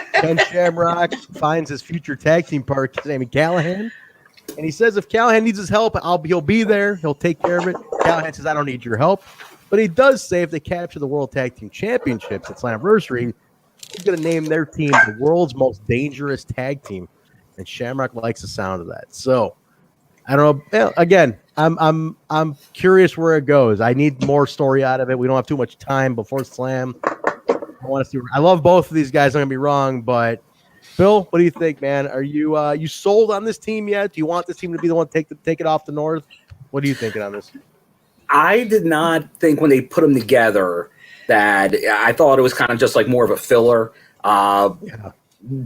Shamrock finds his future tag team partner, Sami Callihan, and he says if Callihan needs his help, he'll be there. He'll take care of it. Callihan says, I don't need your help. But he does say if they capture the World Tag Team Championships at Slammiversary, he's going to name their team the world's most dangerous tag team, and Shamrock likes the sound of that. So, I don't know. Again, I'm curious where it goes. I need more story out of it. We don't have too much time before Slam. I want to see. I love both of these guys. I'm going to be wrong, but Bill, what do you think, man? Are you sold on this team yet? Do you want this team to be the one to take it off the North? What are you thinking on this? I did not think when they put them together that I thought it was kind of just like more of a filler.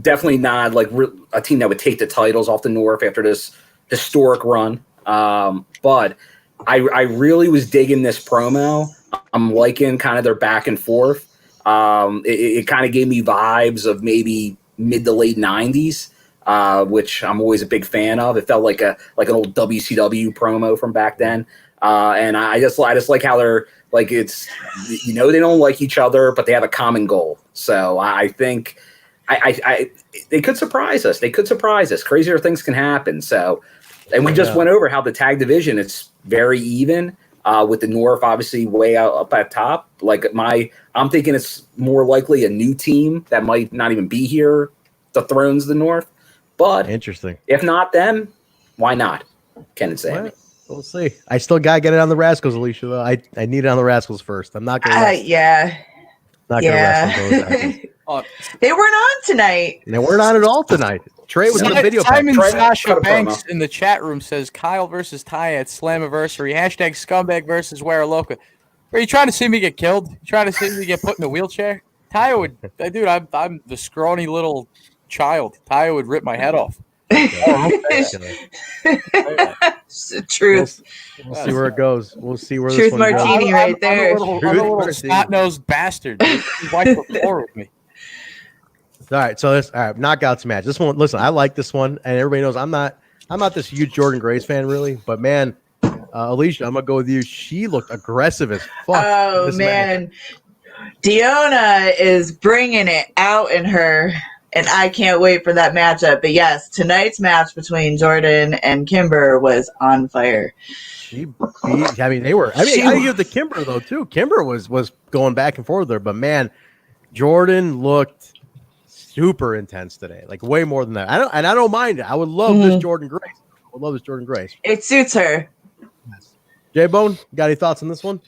Definitely not like a team that would take the titles off the North after this historic run. But I really was digging this promo. I'm liking kind of their back and forth. It kind of gave me vibes of maybe mid to late 90s, which I'm always a big fan of. It felt like an old WCW promo from back then. And I just like how they're like, it's, you know, they don't like each other, but they have a common goal. So I think they could surprise us. They could surprise us. Crazier things can happen. So, and we just went over how the tag division, it's very even, with the North obviously way up at top. Like I'm thinking it's more likely a new team that might not even be here to thrones the North. But interesting. If not them, why not? Ken and Sami. We'll see. I still got to get it on the Rascals, Alicia, though. I need it on the Rascals first. I'm not going to Not going to wrestle those. They weren't on tonight. They weren't on at all tonight. Trey was in the video. Simon Sasha Banks in the chat room says Kyle versus Taya at Slammiversary. # scumbag versus Wera Loca. Are you trying to see me get killed? You trying to see me get put in a wheelchair? Taya would, dude, I'm the scrawny little child. Taya would rip my head off. Truth. We'll see where it goes. We'll see where Truth this one martini goes. right there. I'm a little snot-nosed bastard. Dude. His wife would war with me. All right, so this knockouts match. This one, listen, I like this one, and everybody knows I'm not this huge Jordynne Grace fan, really. But man, Alicia, I'm gonna go with you. She looked aggressive as fuck. Oh man, Deonna is bringing it out in her. And I can't wait for that matchup. But yes, tonight's match between Jordynne and Kimber was on fire. They were. I give the Kimber though too. Kimber was going back and forth there, but man, Jordynne looked super intense today. Like way more than that. I don't mind it. I would love this Jordynne Grace. I would love this Jordynne Grace. It suits her. J-Bone, got any thoughts on this one?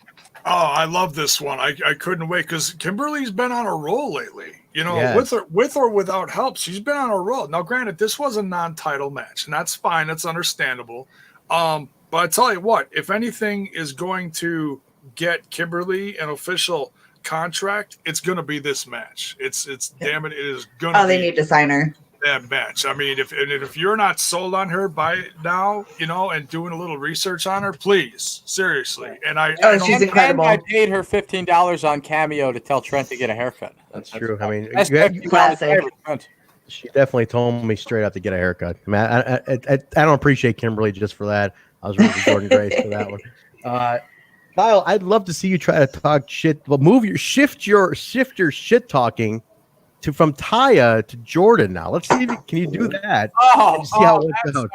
Oh, I love this one. I couldn't wait because Kimberly's been on a roll lately. You know, Yes. with or without help, she's been on a roll. Now, granted, this was a non-title match, and that's fine. That's understandable. But I tell you what, if anything is going to get Kimberly an official contract, it's going to be this match. It's damn it, it is going to. Oh, they need to sign her. That match. I mean, if you're not sold on her by now, you know, and doing a little research on her, please, seriously. And she's incredible. I paid her $15 on Cameo to tell Trent to get a haircut. That's true. I mean, classic. She definitely told me straight up to get a haircut. I mean, I don't appreciate Kimberly just for that. I was rooting for Jordynne Grace for that one. Kyle, I'd love to see you try to talk shit. Well, shift your shit talking from Taya to Jordynne now. Let's see can you do that? See how it works out.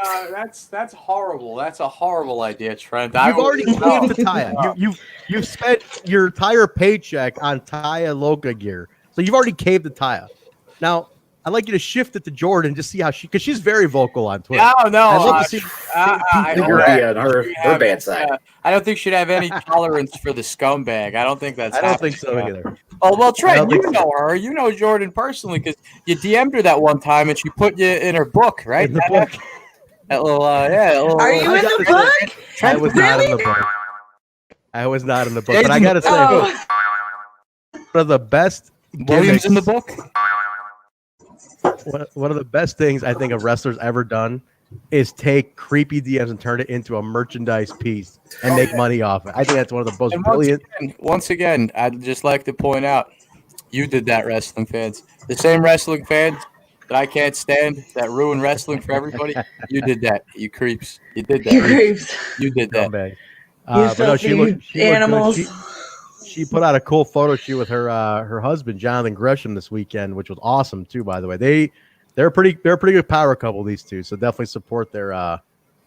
That's horrible. That's a horrible idea, Trent. You've already caved to Taya. You've spent your entire paycheck on Taya Loca gear, so you've already caved to Taya. Now I'd like you to shift it to Jordynne, just see how because she's very vocal on Twitter. No, I'd love to see her bad side. I don't think she'd have any tolerance for the scumbag. I don't think that's. I don't think so either. Oh well, Trent, you know her. You know Jordynne personally because you DM'd her that one time and she put you in her book, right? In the book. That little, yeah. Are you in the book? I was not in the book. I was not in the book, but I gotta say, one of the best. William's in the book. One of the best things I think a wrestler's ever done is take creepy DMs and turn it into a merchandise piece and make money off it. I think that's one of the most brilliant. Once again, I'd just like to point out, you did that, wrestling fans. The same wrestling fans that I can't stand, that ruin wrestling for everybody. You did that, you creeps. You did that. You creeps. You did that. But no, she looked animals. She put out a cool photo shoot with her husband Jonathan Gresham this weekend, which was awesome too. By the way, they're a pretty good power couple, these two. So definitely support their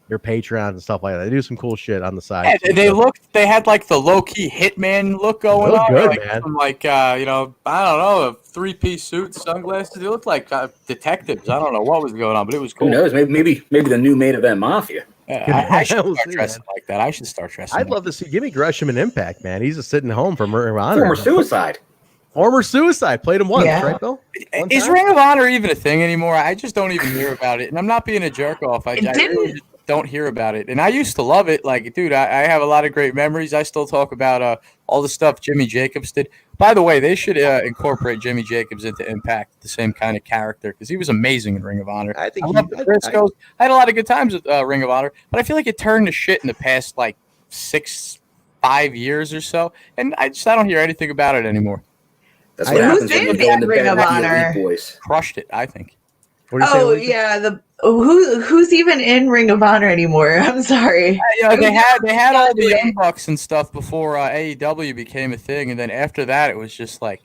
Patreons and stuff like that. They do some cool shit on the side. Yeah, they had like the low key hitman look going on. Good, like, man. Some, like I don't know, a 3-piece suit, sunglasses. They looked like detectives. I don't know what was going on, but it was cool. Who knows? Maybe the new main event Mafia. I should start dressing like that. I should start dressing. I'd love to see. Give me Gresham and Impact, man. He's just sitting home from Ring of Honor. Former Suicide. Played him once, right, Bill? Is Ring of Honor even a thing anymore? I just don't even hear about it. And I'm not being a jerk off. I really just don't hear about it. And I used to love it. Like, dude, I have a lot of great memories. I still talk about all the stuff Jimmy Jacobs did. By the way, they should incorporate Jimmy Jacobs into Impact, the same kind of character, because he was amazing in Ring of Honor. I love the Briscoes. I had a lot of good times with Ring of Honor, but I feel like it turned to shit in the past, like, 5 years or so. And I don't hear anything about it anymore. That's what happens when you go in the Ring of Honor. Boys. Crushed it, I think. Yeah, who's even in Ring of Honor anymore? I'm sorry. They had all the Young Bucks and stuff before AEW became a thing, and then after that, it was just like.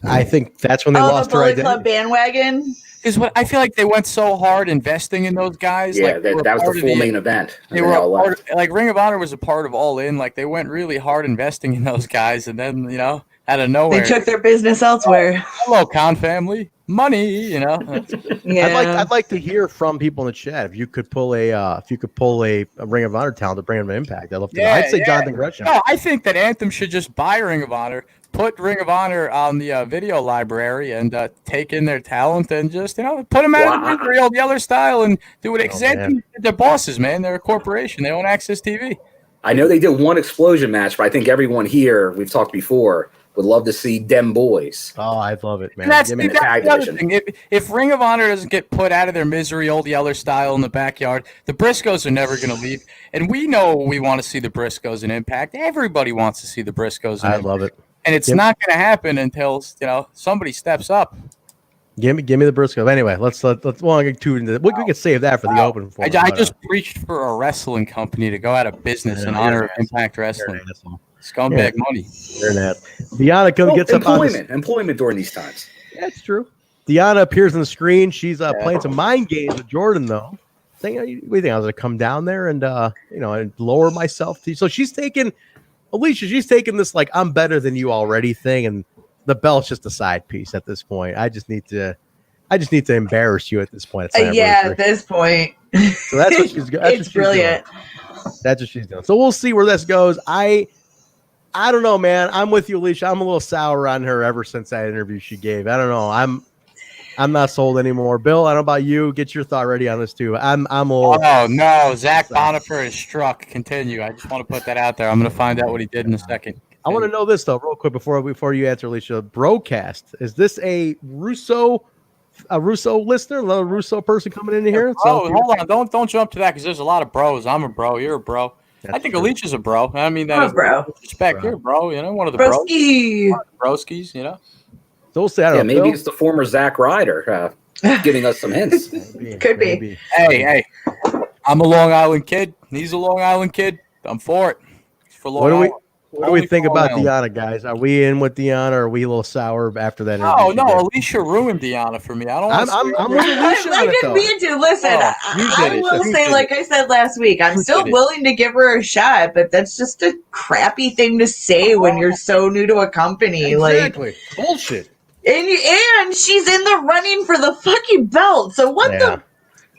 I think that's when they lost the their Bullet identity. Club bandwagon. Because I feel like they went so hard investing in those guys. Yeah, like, that was the full main event. They were like Ring of Honor was a part of All In. Like they went really hard investing in those guys, and then out of nowhere they took their business elsewhere. Hello, Khan family, money. Yeah. I'd like to hear from people in the chat if you could pull a Ring of Honor talent to bring them to Impact. I'd love to. I'd say Jonathan Gresham. No, I think that Anthem should just buy Ring of Honor, put Ring of Honor on the video library, and take in their talent and just put them out of the old Yeller style and do it exactly. They're bosses, man. They're a corporation. They own Access TV. I know they did one explosion match, but I think everyone here, we've talked before, would love to see them boys. Oh, I love it, man. And that's the other thing. If Ring of Honor doesn't get put out of their misery, old Yeller style in the backyard, the Briscoes are never going to leave. And we know we want to see the Briscoes in Impact. Everybody wants to see the Briscoes in Impact. I love it. And it's not going to happen until somebody steps up. Give me the Briscoes. Anyway, let's get to into we can save that for the open forum. I just preached for a wrestling company to go out of business in honor of Impact Wrestling. Scumbag money. Deanna gets up on employment during these times. That's true. Deanna appears on the screen. She's playing some mind games with Jordynne, though. Saying, "We think I was going to come down there and and lower myself." So she's taking Alicia. She's taking this like I'm better than you already thing, and the belt's just a side piece at this point. I just need to embarrass you at this point. At this point. So that's what she's. It's brilliant. That's what she's doing. So we'll see where this goes. I don't know, man. I'm with you, Alicia. I'm a little sour on her ever since that interview she gave. I don't know. I'm not sold anymore. Bill, I don't know about you. Get your thought ready on this too. I'm old. Oh no, Zach Bonifer is struck. Continue. I just want to put that out there. I'm going to find out what he did in a second. I want to know this though, real quick before you answer, Alicia. Broadcast, is this a Russo listener, another Russo person coming in here? Oh, hold on. Don't jump to that because there's a lot of bros. I'm a bro. You're a bro. I think Alicia's a bro. I mean that is bro. Respect. You're a bro. One of the Broski. Broskies. So we'll say, maybe it's the former Zack Ryder giving us some hints. Could be. Hey, I'm a Long Island kid. He's a Long Island kid. I'm for it. For Long Island. What do we think about Deanna, guys? Are we in with Deanna, or are we a little sour after that interview? No, Alicia ruined Deanna for me. I don't. I'm with Alicia. I didn't mean to. Listen, I will say, like I said last week, I'm still willing to give her a shot, but that's just a crappy thing to say when you're so new to a company. Exactly. Bullshit. And she's in the running for the fucking belt. So what the?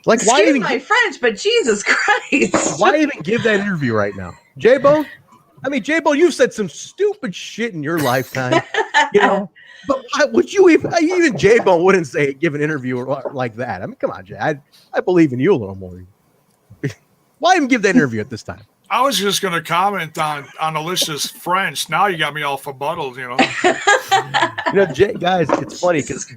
Like, why excuse even my French, but Jesus Christ. Why even give that interview right now, Jaybone? I mean, Jaybone, you've said some stupid shit in your lifetime, But why would you even Jaybone wouldn't give an interview like that? I mean, come on, Jay. I believe in you a little more. Why even give that interview at this time? I was just going to comment on Alicia's French. Now you got me all fuddled, Jay, guys, it's funny because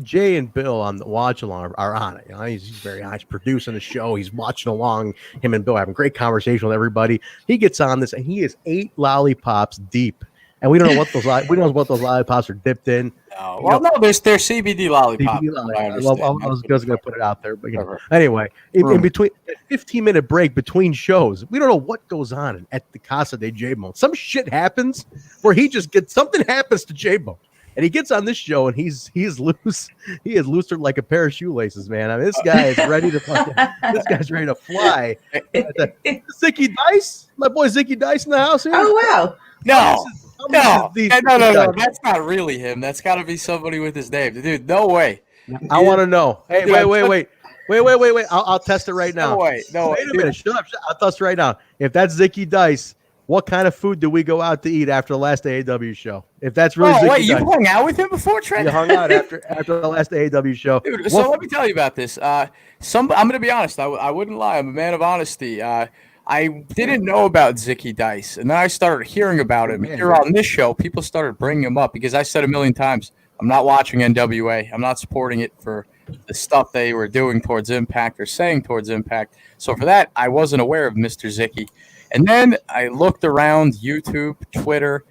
Jay and Bill on the watch along are on it. He's very honest, producing the show. He's watching along. Him and Bill having great conversation with everybody. He gets on this and he is 8 lollipops deep, and we don't know what those lollipops are dipped in. No, they're CBD lollipops. I was going to put it out there, but anyway, in between a 15-minute break between shows, we don't know what goes on at the Casa de Jaybone. Some shit happens where something happens to Jaybone. And he gets on this show and he's loose. He is looser like a pair of shoelaces, man. I mean, this guy is ready to this guy's ready to fly. Zicky Dice, my boy Zicky Dice in the house here. Oh wow! No. That's not really him. That's got to be somebody with his name, dude. No way. I want to know. Hey, wait. I'll test it right now. No way. Wait a minute. Shut up. I'll test it right now. If that's Zicky Dice, what kind of food did we go out to eat after the last AEW show? If that's really Zicky you Dice. hung out with him before, Trent? You hung out after the last AEW show. Dude, so let me tell you about this. I'm going to be honest. I wouldn't lie. I'm a man of honesty. I didn't know about Zicky Dice, and then I started hearing about him. Here on this show, people started bringing him up because I said a million times, I'm not watching NWA. I'm not supporting it for the stuff they were doing towards Impact or saying towards Impact. So for that, I wasn't aware of Mr. Zicky. And then I looked around YouTube, Twitter.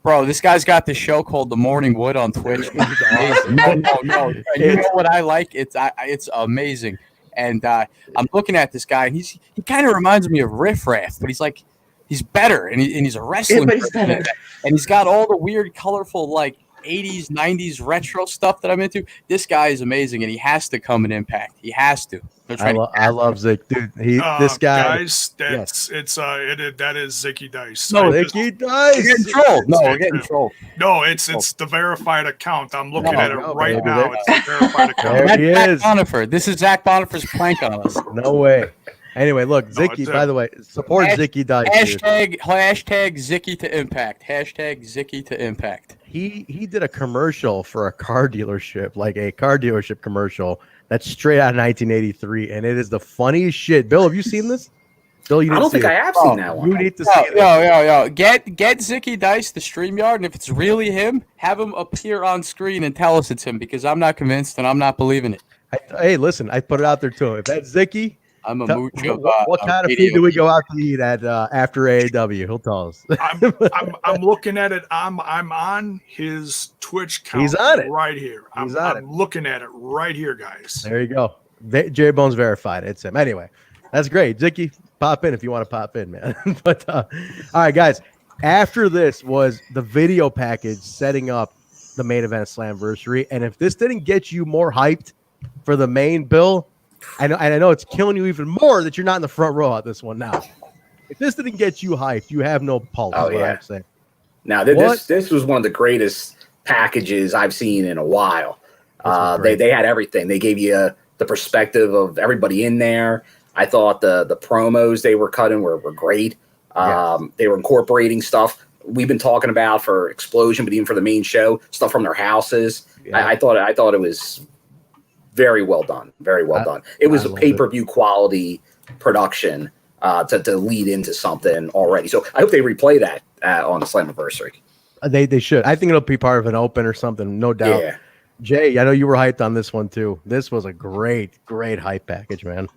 Bro, this guy's got this show called The Morning Wood on Twitch. No. You know what I like? It's amazing. And I'm looking at this guy, and he kind of reminds me of Riff Raff, but he's better, and he's a wrestling person. And he's got all the weird, colorful, 80s, 90s retro stuff that I'm into. This guy is amazing, and he has to come in Impact. He has to. I love Zick, dude. This guy, guys. That is Zicky Dice. No, Zicky Dice. We're getting trolled. No, we're getting trolled. No, it's the verified account. I'm looking at it right now. It's the verified account. There he is. Zach Bonifer. This is Zach Bonifer's prank on us. No way. Anyway, look, Zicky. By the way, support Zicky Dice. Hashtag Zicky to Impact. Hashtag Zicky to Impact. He did a commercial for a car dealership, like a car dealership commercial that's straight out of 1983, and it is the funniest shit. Bill, have you seen this? Bill, you I don't think I have seen that one. You need to see it. Yo. Get Zicky Dice the StreamYard, and if it's really him, have him appear on screen and tell us it's him, because I'm not convinced and I'm not believing it. Hey, listen, I put it out there to him. If that's Zicky, I'm a mooch of what kind of food do we go out to eat at after AEW? He'll tell us. I'm looking at it. I'm on his Twitch account. He's on it right here. I'm looking at it right here, guys. There you go. J-Bone's verified. It's him. Anyway, that's great. Zicky, pop in if you want to pop in, man. But all right, guys. After this was the video package setting up the main event Slamversary, and if this didn't get you more hyped for the main bill, I know it's killing you even more that you're not in the front row at this one now. If this didn't get you hyped, you have no pulse. Oh, yeah. I'm saying. Now, this was one of the greatest packages I've seen in a while. They had everything. They gave you the perspective of everybody in there. I thought the promos they were cutting were great. They were incorporating stuff we've been talking about for Explosion, but even for the main show, stuff from their houses. Yeah. I thought it was very well done. Very well done. It was a pay-per-view quality production to lead into something already. So I hope they replay that on the Slammiversary. They should. I think it'll be part of an open or something, no doubt. Yeah. Jay, I know you were hyped on this one too. This was a great hype package, man.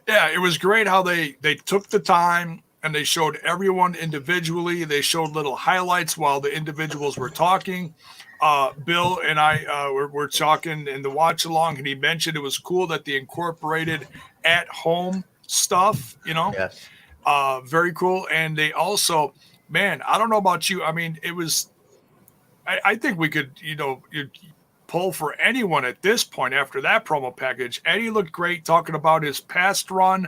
Yeah, it was great how they took the time and they showed everyone individually. They showed little highlights while the individuals were talking. Bill and I were talking in the watch along, and he mentioned it was cool that they incorporated at home stuff, Yes. Very cool. And they also man, I don't know about you. I mean, it was. I think we could, you'd pull for anyone at this point after that promo package. Eddie looked great talking about his past run,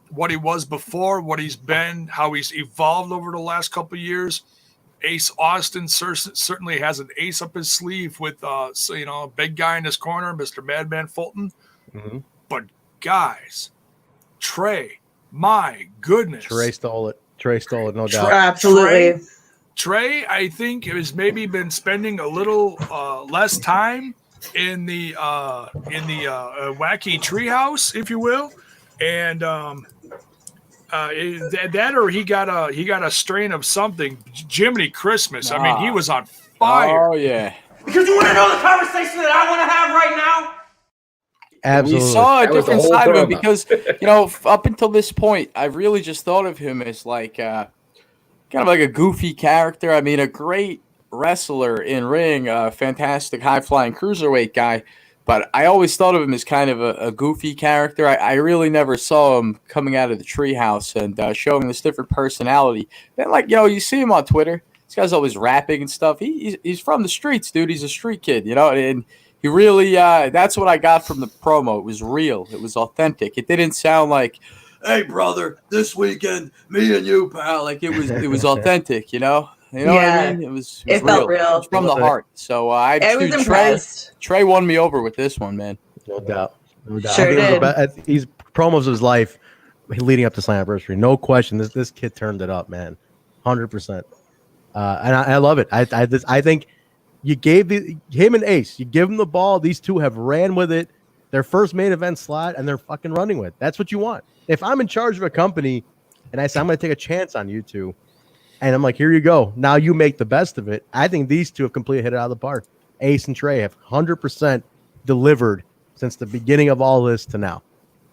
what he was before, what he's been, how he's evolved over the last couple of years. Ace Austin certainly has an ace up his sleeve with, a big guy in his corner, Mr. Madman Fulton. Mm-hmm. But guys, Trey, my goodness. Trey stole it, no doubt. Absolutely. Trey, I think, has maybe been spending a little less time in the wacky treehouse, if you will, and that or he got a strain of something. Jiminy Christmas! I mean, he was on fire. Oh yeah. Because you want to know the conversation that I want to have right now. Absolutely. We saw a That was the different whole side of him promo. because, up until this point, I've really just thought of him as like kind of like a goofy character. I mean, a great wrestler in ring, a fantastic high-flying cruiserweight guy. But I always thought of him as kind of a goofy character. I really never saw him coming out of the treehouse and showing this different personality. And you see him on Twitter. This guy's always rapping and stuff. He's from the streets, dude. He's a street kid, and he really, that's what I got from the promo. It was real. It was authentic. It didn't sound like, hey, brother, this weekend, me and you, pal. Like, it was authentic, You know what I mean? It was felt real. It was from the heart. So I was impressed. Trey won me over with this one, man. No doubt. Sure did. He's promos of his life leading up to Slammiversary. No question. This kid turned it up, man. 100%. And I love it. I think you gave him an ace. You give him the ball. These two have ran with it. Their first main event slot, and they're fucking running with it. That's what you want. If I'm in charge of a company and I say I'm going to take a chance on you two, and I'm like, here you go. Now you make the best of it. I think these two have completely hit it out of the park. Ace and Trey have 100% delivered since the beginning of all this to now.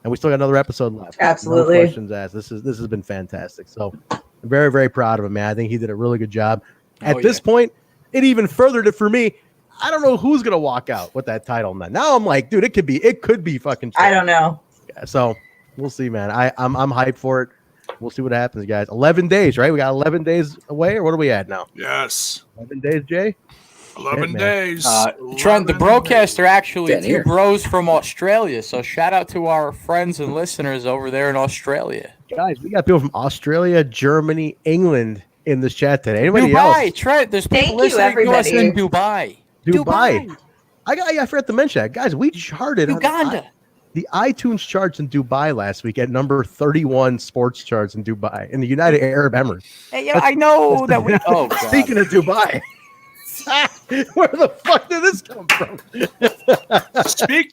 And we still got another episode left. Absolutely. No questions asked. This has been fantastic. So I'm very, very proud of him, man. I think he did a really good job. At this point, it even furthered it for me. I don't know who's gonna walk out with that title now. Now I'm like, dude, it could be fucking Trey. I don't know. So we'll see, man. I'm hyped for it. We'll see what happens, guys. 11 days, right? We got 11 days away, or what are we at now? Yes. 11 days, Jay? 11 days. Trent, the broadcaster actually Getting two here. bros from Australia. So shout out to our friends and listeners over there in Australia. Guys, we got people from Australia, Germany, England in this chat today. Anybody Dubai, else? Trent, there's people Thank you, listening to us everybody. in Dubai. Dubai. I forgot to mention that. Guys, we charted on Uganda. the iTunes charts in Dubai last week at number 31 sports charts in Dubai in the United Arab Emirates. Hey, yeah, I know that we. Oh, God. Speaking of Dubai, where the fuck did this come from?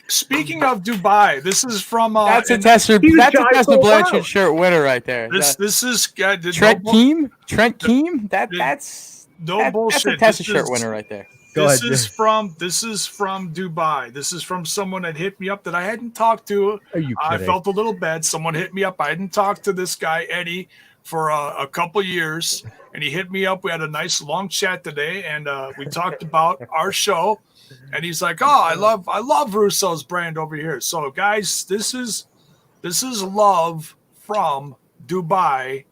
Speaking of Dubai, this is from That's a Tessa Blanchard shirt winner right there. This is Trent Keem. Trent Keem. That's bullshit. That's a Tessa shirt winner right there. This is from Dubai. This is from someone that hit me up that I hadn't talked to. Are you I kidding? felt a little bad. Someone hit me up. I hadn't talked to this guy Eddie for a couple years, and he hit me up. We had a nice long chat today, and we talked about our show. And he's like, "Oh, I love Russo's brand over here." So, guys, this is love from Dubai.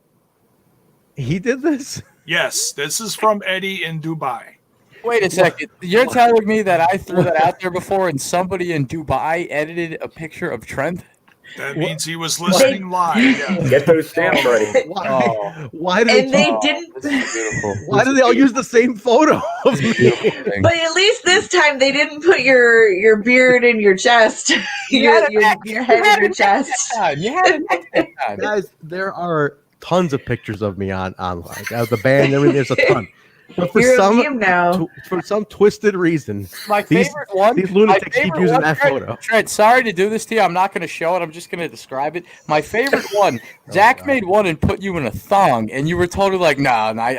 He did this? Yes, this is from Eddie in Dubai. Wait a second. You're telling me that I threw that out there before and somebody in Dubai edited a picture of Trent? That means he was listening live. Yeah. Get those stamps ready. Why did And they didn't. Why did they all use the same photo of me? But at least this time they didn't put your beard in your chest, your head in your chest. You had it next time. Guys, there are tons of pictures of me online. The band and everything, there's a ton. But for You're a meme now. for some twisted reason, My these favorite one. lunatics keep using that photo. Trent, sorry to do this to you. I'm not going to show it. I'm just going to describe it. My favorite one. Zach made one and put you in a thong, and you were totally like, "Nah, Whose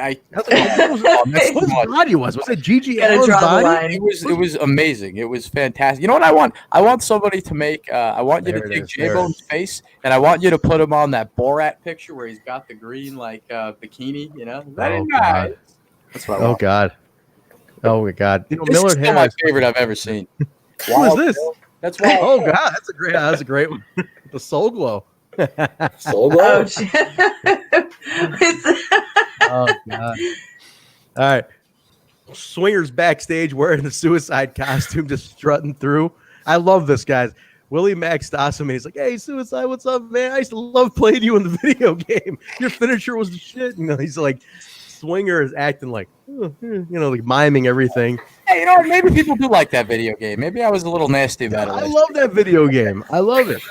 body was it Gigi Gotta Allen's draw the body? line. It was amazing. It was fantastic. You know what I want? I want somebody to make. I want you There to it take is, there it Jaybone's face, and I want you to put him on that Borat picture where he's got the green bikini. You know, Oh, God. That's what I Oh want. God. Oh my God. This Millard is still my Harris. favorite I've ever seen. Who is this? That's Wild Oh Bill. God, that's a great one. The Soul Glow. Soul Oh, Glow. shit. It's- Oh God! All right, Swingers backstage wearing the suicide costume, just strutting through. I love this, guys. Willie Mack stops him and he's like, "Hey, Suicide, what's up, man? I used to love playing you in the video game. Your finisher was the shit." And he's like, Swinger is acting like, like miming everything. Hey, maybe people do like that video game. Maybe I was a little nasty about it. I love that video game. I love it.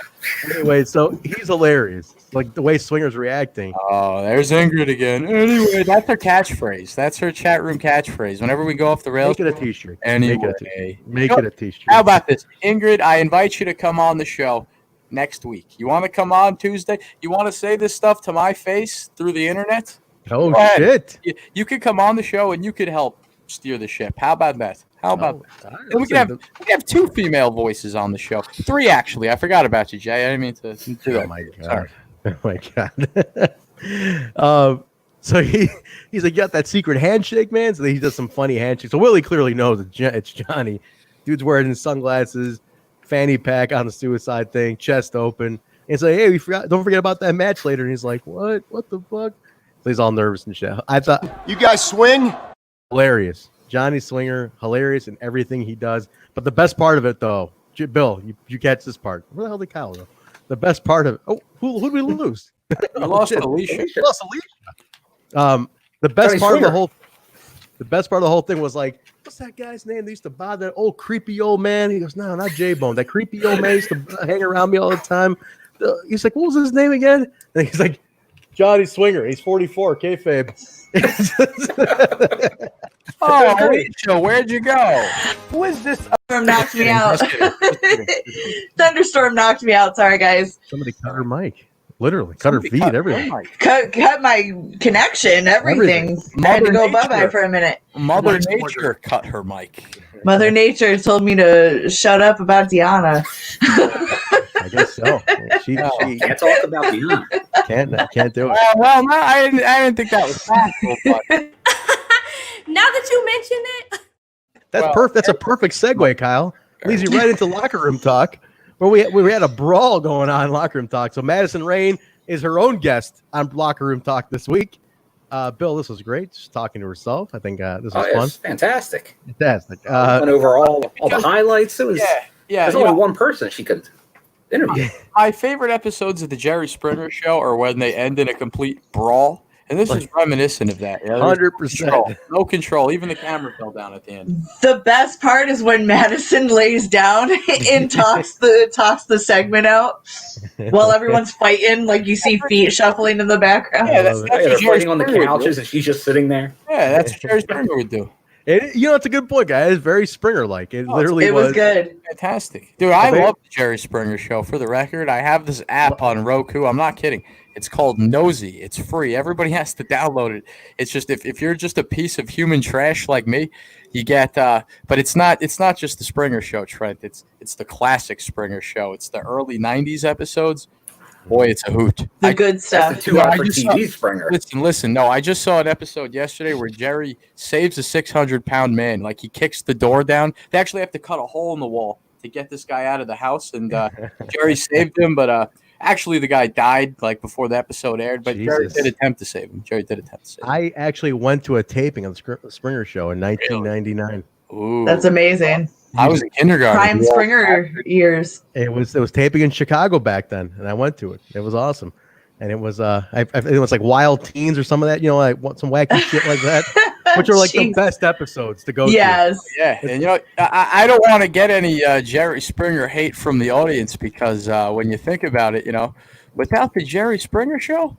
Anyway, so he's hilarious. Like the way Swinger's reacting. Oh, there's Ingrid again. Anyway, that's her catchphrase. That's her chat room catchphrase. Whenever we go off the rails, make it a t-shirt. Anyway, Make it a t-shirt. How about this, Ingrid? I invite you to come on the show next week. You want to come on Tuesday? You want to say this stuff to my face through the internet? Oh shit! You could come on the show and you could help steer the ship. How about that? How about that? And we can have 2 female voices on the show. 3 actually. I forgot about you, Jay. I didn't mean to do that. Oh my god! Oh my god! So he's like, got that secret handshake, man. So he does some funny handshakes. So Willie clearly knows it's Johnny. Dude's wearing his sunglasses, fanny pack on the suicide thing, chest open. And so, hey, don't forget about that match later. And he's like, what? What the fuck? So he's all nervous and shit. I thought, you guys swing? Hilarious. Johnny Swinger, hilarious in everything he does. But the best part of it, though, Bill, you catch this part. Where the hell did Kyle go? The best part of who did we lose? We lost Alicia. We lost Alicia. The best part of the whole thing was like, what's that guy's name? They used to bother that old creepy old man. He goes, no, not Jaybone. That creepy old man used to hang around me all the time. He's like, what was his name again? And he's like, Johnny Swinger. He's 44. Kayfabe. Oh, Alicia, where'd you go? Who is this? Thunderstorm knocked me out. Thunderstorm knocked me out. Sorry, guys. Somebody cut her mic. Literally, cut her feed, everything. Cut my connection, everything. I had to go bye-bye for a minute. Mother Nature cut her mic. Mother Nature told me to shut up about Deanna. I guess so. She can't talk about Deanna. Can't do it. Well, no, I didn't think that was possible. But now that you mention it, that's perfect. That's a perfect segue, Kyle. Leads you right into locker room talk, where we had a brawl going on in locker room talk. So Madison Rayne is her own guest on locker room talk this week. Bill, this was great. Just talking to herself. I think this was fun. Fantastic. Fantastic. Went over all the highlights. It was there's only one person she could interview. My favorite episodes of the Jerry Springer Show are when they end in a complete brawl. And this is reminiscent of that. 100%. No control. Even the camera fell down at the end. The best part is when Madison lays down and talks the segment out while everyone's fighting. Like you see feet shuffling in the background. Yeah, that's they're fighting on the couches and she's just sitting there. Yeah, that's what Jerry Springer would do. It's a good point, guys. It's very Springer-like. It literally was good. Fantastic. Dude, I love the Jerry Springer Show. For the record, I have this app on Roku. I'm not kidding. It's called Nosy. It's free. Everybody has to download it. It's just if you're just a piece of human trash like me, you get but it's not just the Springer Show, Trent. It's the classic Springer Show. It's the early 90s episodes. Boy, it's a hoot. The good stuff. That's the 2 hour TV Springer. Listen. No, I just saw an episode yesterday where Jerry saves a 600-pound man. Like he kicks the door down. They actually have to cut a hole in the wall to get this guy out of the house, and Jerry saved him, but actually, the guy died like before the episode aired, but Jerry did attempt to save him. I actually went to a taping of the Springer Show in 1999. Ooh. That's amazing. I was in kindergarten. Prime Springer years. It was taping in Chicago back then, and I went to it. It was awesome, and it was it was like Wild Teens or some of that, like some wacky shit like that, which are like the best episodes to go to. Yes. Yeah, and I don't want to get any Jerry Springer hate from the audience because when you think about it, without the Jerry Springer Show,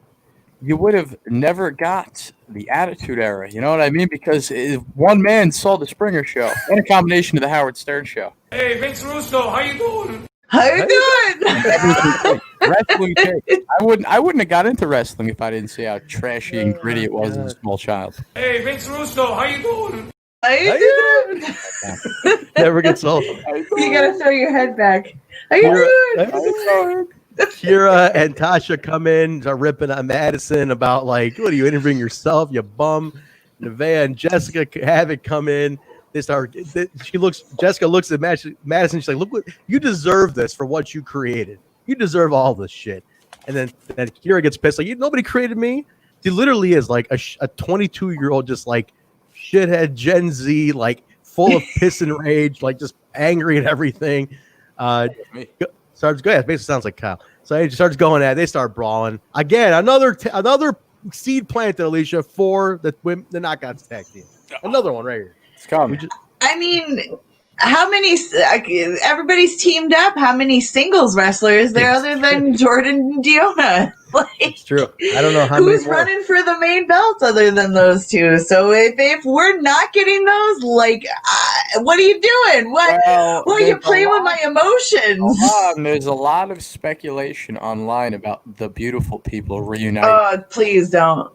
you would have never got the Attitude Era. You know what I mean? Because one man saw the Springer Show and a combination of the Howard Stern Show. Hey, Vince Russo, how you doing? How you doing? Wrestling. I wouldn't have got into wrestling if I didn't see how trashy and gritty it was as a small child. Hey, Vince Russo, how you doing? How you doing? Never gets old. You gotta throw your head back. How you doing? Kiera and Tasha come in, are ripping on Madison about like, what are you interviewing yourself, you bum? Nevaeh and Jessica have it come in. Jessica looks at Madison. She's like, look, you deserve this for what you created. You deserve all this shit. And then Kiera gets pissed. Like, nobody created me. She literally is like a 22-year-old, just like shithead Gen Z, like full of piss and rage, like just angry at everything. Starts go ahead. Basically sounds like Kyle. So he starts going at it. They start brawling again. Another seed planted, Alicia, for the Knockouts tag team. Another one right here. It's coming. I mean, how many? Everybody's teamed up. How many singles wrestlers there other than Jordynne and Deonna? Like, it's true. I don't know who's running for the main belt other than those two. So if we're not getting those, like, what are you doing? What are you playing with my emotions? There's a lot of speculation online about the beautiful people reuniting. Oh, please don't.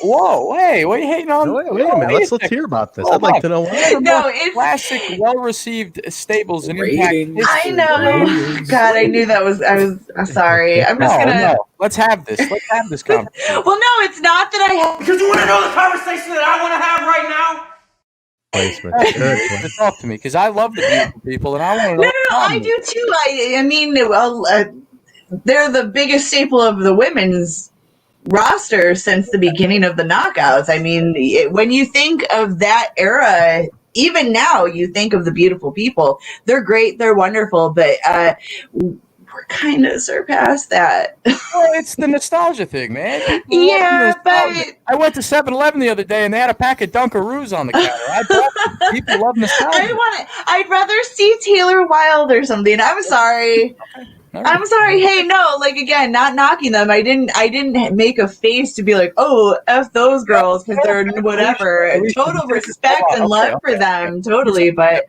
Whoa, hey, what are you hating on? Wait a minute. Let's hear about this. I'd like to know. No, it's classic, well-received stables and impact. I know. God, I knew that was. I'm sorry. I'm just gonna. No. Let's have this. Let's have this conversation. Well, no, it's not that I have. Because you want to know the conversation that I want to have right now? Placement. Talk to me, because I love the beautiful people, and I want to know. No, I do too. I mean, well, they're the biggest staple of the women's roster since the beginning of the Knockouts. I mean, when you think of that era, even now, you think of the beautiful people. They're great. They're wonderful, but we're kind of surpassed that. Well, it's the nostalgia thing, man. Yeah, but I went to 7-Eleven the other day and they had a pack of Dunkaroos on the counter. I bought them. People love nostalgia. I'd rather see Taylor Wilde or something. I'm sorry. Okay. I'm sorry. Hey, no, like, again, not knocking them. I didn't make a face to be like, oh, F those girls because they're whatever. Total respect and love for them, totally, but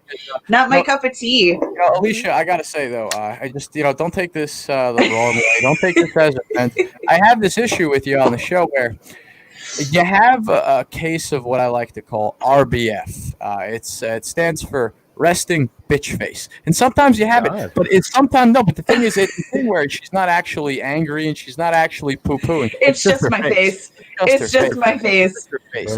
not my cup of tea. Alicia, I gotta say though, I just don't take this the wrong way. Don't take this as offense. I have this issue with you on the show where you have a case of what I like to call RBF. It stands for resting bitch face, and sometimes you have it, but it's sometimes no. But the thing is, it's the thing where she's not actually angry and she's not actually poo-pooing. It's just my face. It's just my face.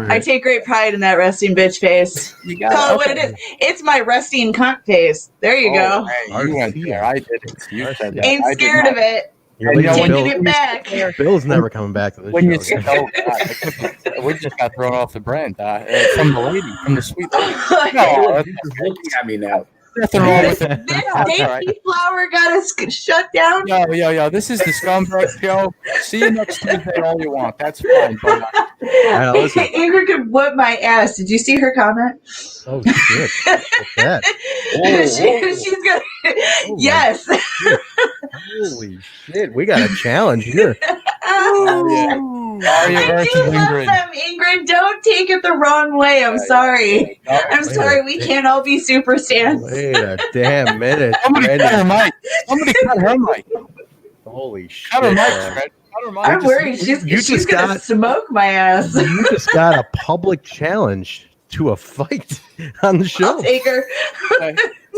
I take great pride in that resting bitch face. You got call it what it is. It's my resting cunt face. There you go. Hey, you went there. I didn't. You said that. Ain't scared of it. Taking it back. Bill's never coming back to this show. We just got thrown off the brand from the lady, from the sweet lady. No, he's looking at me now. Nothing wrong with it. This dainty flower got us shut down. Yo. This is the Scumbag Show. See you next Tuesday all you want. That's fine. But, Ingrid could whip my ass. Did you see her comment? Oh, shit. What's that? She's gonna. Yes. Holy shit. We got a challenge here. Aria versus Ingrid. Ingrid, don't take it the wrong way. I'm sorry. I'm sorry. We can't all be super stands. Wait a damn minute. Somebody cut her mic. Somebody cut her mic. Holy shit. Cut her mic, Fred. I'm worried. She's going to smoke my ass. You just got a public challenge to a fight on the show. I'll take her.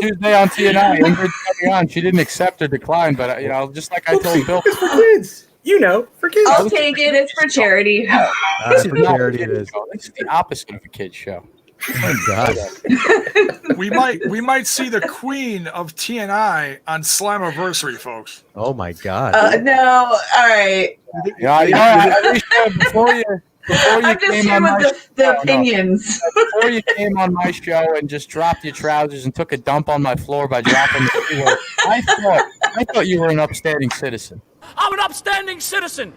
Tuesday on TNI. Ingrid's coming on. She didn't accept or decline, but, just like I told Bill. It's for kids. For kids. I'll take it. It's for charity. For charity it is. This is the opposite of a kid's show. Oh, God. We might see the queen of TNI on Slammiversary, folks. Oh, my God. No. All right. Before you I'm just here with the opinions. Before you came on my show and just dropped your trousers and took a dump on my floor by dropping the keyboard, I thought you were an upstanding citizen. I'm an upstanding citizen.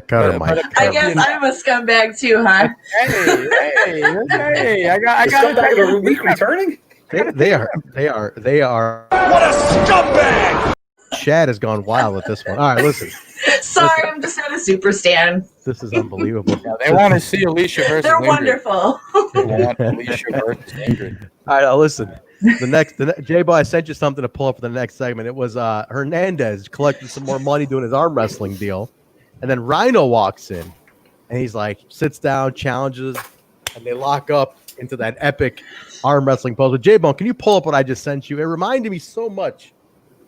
I guess I'm a scumbag too, huh? Hey! I got scumbag of a week returning. They are. What a scumbag! Chad has gone wild with this one. All right, listen. Sorry, I'm just not a super stan. This is unbelievable. Yeah, they want to see Alicia versus They're Ingrid. wonderful. They want Alicia versus Ingrid. All right, now listen. J-Bo, I sent you something to pull up for the next segment. It was Hernandez collecting some more money doing his arm wrestling deal. And then Rhino walks in and he's like, sits down, challenges, and they lock up into that epic arm wrestling pose. But J-Bone, can you pull up what I just sent you? It reminded me so much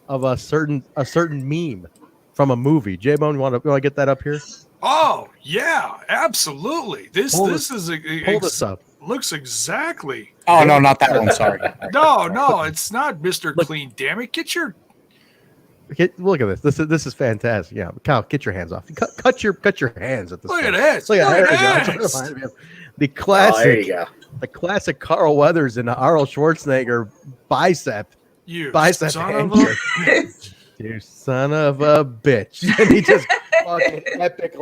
of a certain meme from a movie. J-Bone, you want to get that up here? Oh, yeah, absolutely. This is pull this up. Looks exactly. Oh, no, not that one. Sorry. No, it's not Mr. Clean. Damn it. Get your. Look at this. This is fantastic. Yeah, Kyle, get your hands off. Cut your hands at this. Look at point. this. Look Look at at this. the classic. there you go. The classic Carl Weathers and the Arnold Schwarzenegger bicep. You Bicep son of a handshake. bitch. You son of a bitch. And he just fucking epic.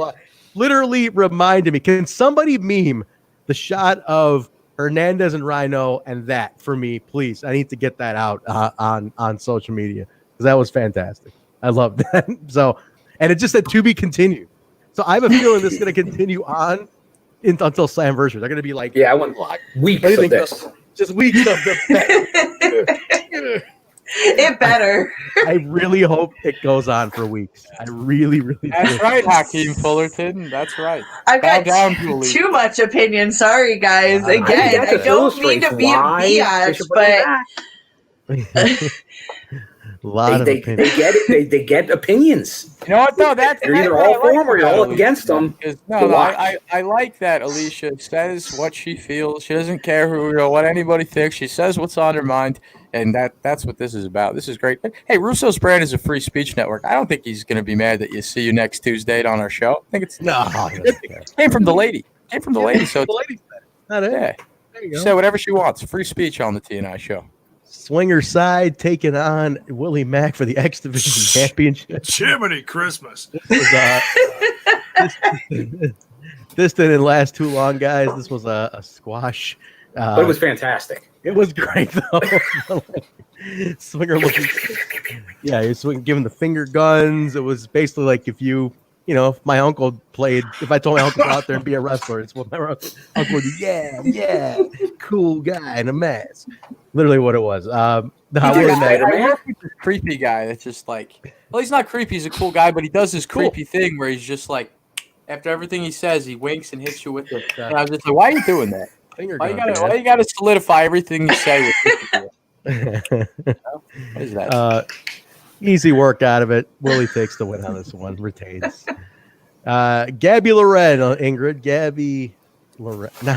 Literally reminded me. Can somebody meme the shot of Hernandez and Rhino and that for me, please? I need to get that out on social media because that was fantastic. I loved that. So, and it just said to be continued. So I have a feeling this is going to continue on until Slamversary. They're going to be like, I want weeks of this. Just weeks of the. It better. I really hope it goes on for weeks. I really do. That's right, Hakeem Fullerton. That's right. I've Bow got down, Julie. too much opinion. Sorry, guys. Again, I don't mean to be a biatch, but a lot of opinions. They get it. They get opinions. You know what, though? You're either all for them or you're all against them. I like that Alicia says what she feels. She doesn't care what anybody thinks. She says what's on her mind, and that's what this is about. This is great. Hey, Russo's brand is a free speech network. I don't think he's going to be mad that you see you next Tuesday on our show. I think it's it came from the lady. Came from the lady. So the lady said it. Not it. Yeah. There you go. She said whatever she wants. Free speech on the TNI show. Swingerside taking on Willie Mack for the X Division Championship. Jiminy Christmas. This didn't last too long, guys. This was a squash. But it was fantastic. It was great, though. Swinger looking. Yeah, he was giving the finger guns. It was basically like if if my uncle played, if I told my uncle to go out there and be a wrestler, it's what my uncle would do. Yeah, cool guy in a mask. Literally what it was. I work with this creepy guy that's just like, well, he's not creepy. He's a cool guy, but he does this creepy thing where he's just like, after everything he says, he winks and hits you with it. And I was just like, why are you doing that? Why you gotta solidify everything you say with it? What is that? Easy work out of it. Willie takes the win on this one, retains. Gabby Loren, Ingrid. Gabby Loren. No,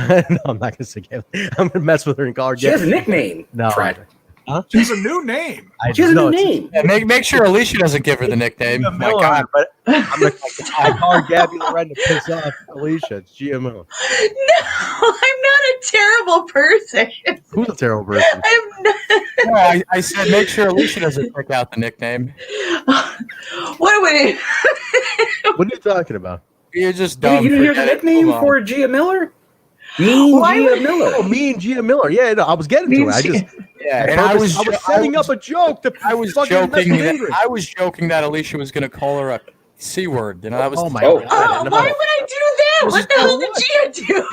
I'm not going to say Gabby. I'm going to mess with her and call her Gabby. She has a nickname. No. Trent. Huh? She has a new name. She has a new name. Yeah, make sure Alicia doesn't give her the nickname. My God. But I call her Gabby Loren to piss off Alicia. It's GMO. No, I'm not a terrible person. Who's a terrible person? I'm not. No, I said make sure Alicia doesn't pick out the nickname. What would it? What are you talking about? You're just dumb. You didn't hear the nickname for Gia Miller? Mean Gia Miller. Oh, Mean Gia Miller. Yeah, no, I was getting to it. I just and I was setting up a joke. I was joking that Alicia was going to call her a C word. You know, that was. Oh my God! Why would I do that? What the hell did Gia do?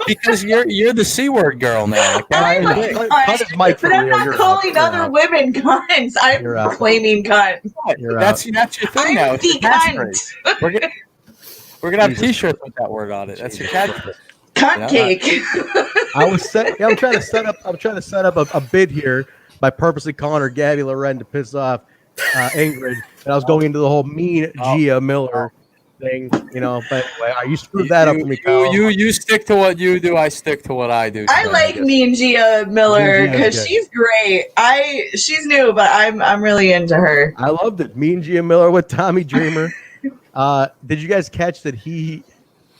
Because you're the C word girl now. Like, but I'm not calling other women cunts. I'm claiming cunt. That's your thing now. I'm the cunt. We're gonna have T-shirts with that word on it. That's your catchphrase. Cunt cake. I'm trying to set up a bid here by purposely calling her Gabby Loren to piss off Ingrid, and I was going into the whole Mean Gia Miller thing, But you screwed that up for me, Kyle. You stick to what you do. I stick to what I do. I like Mean Gia Miller because she's great. She's new, but I'm really into her. I loved it. Mean Gia Miller with Tommy Dreamer. Did you guys catch that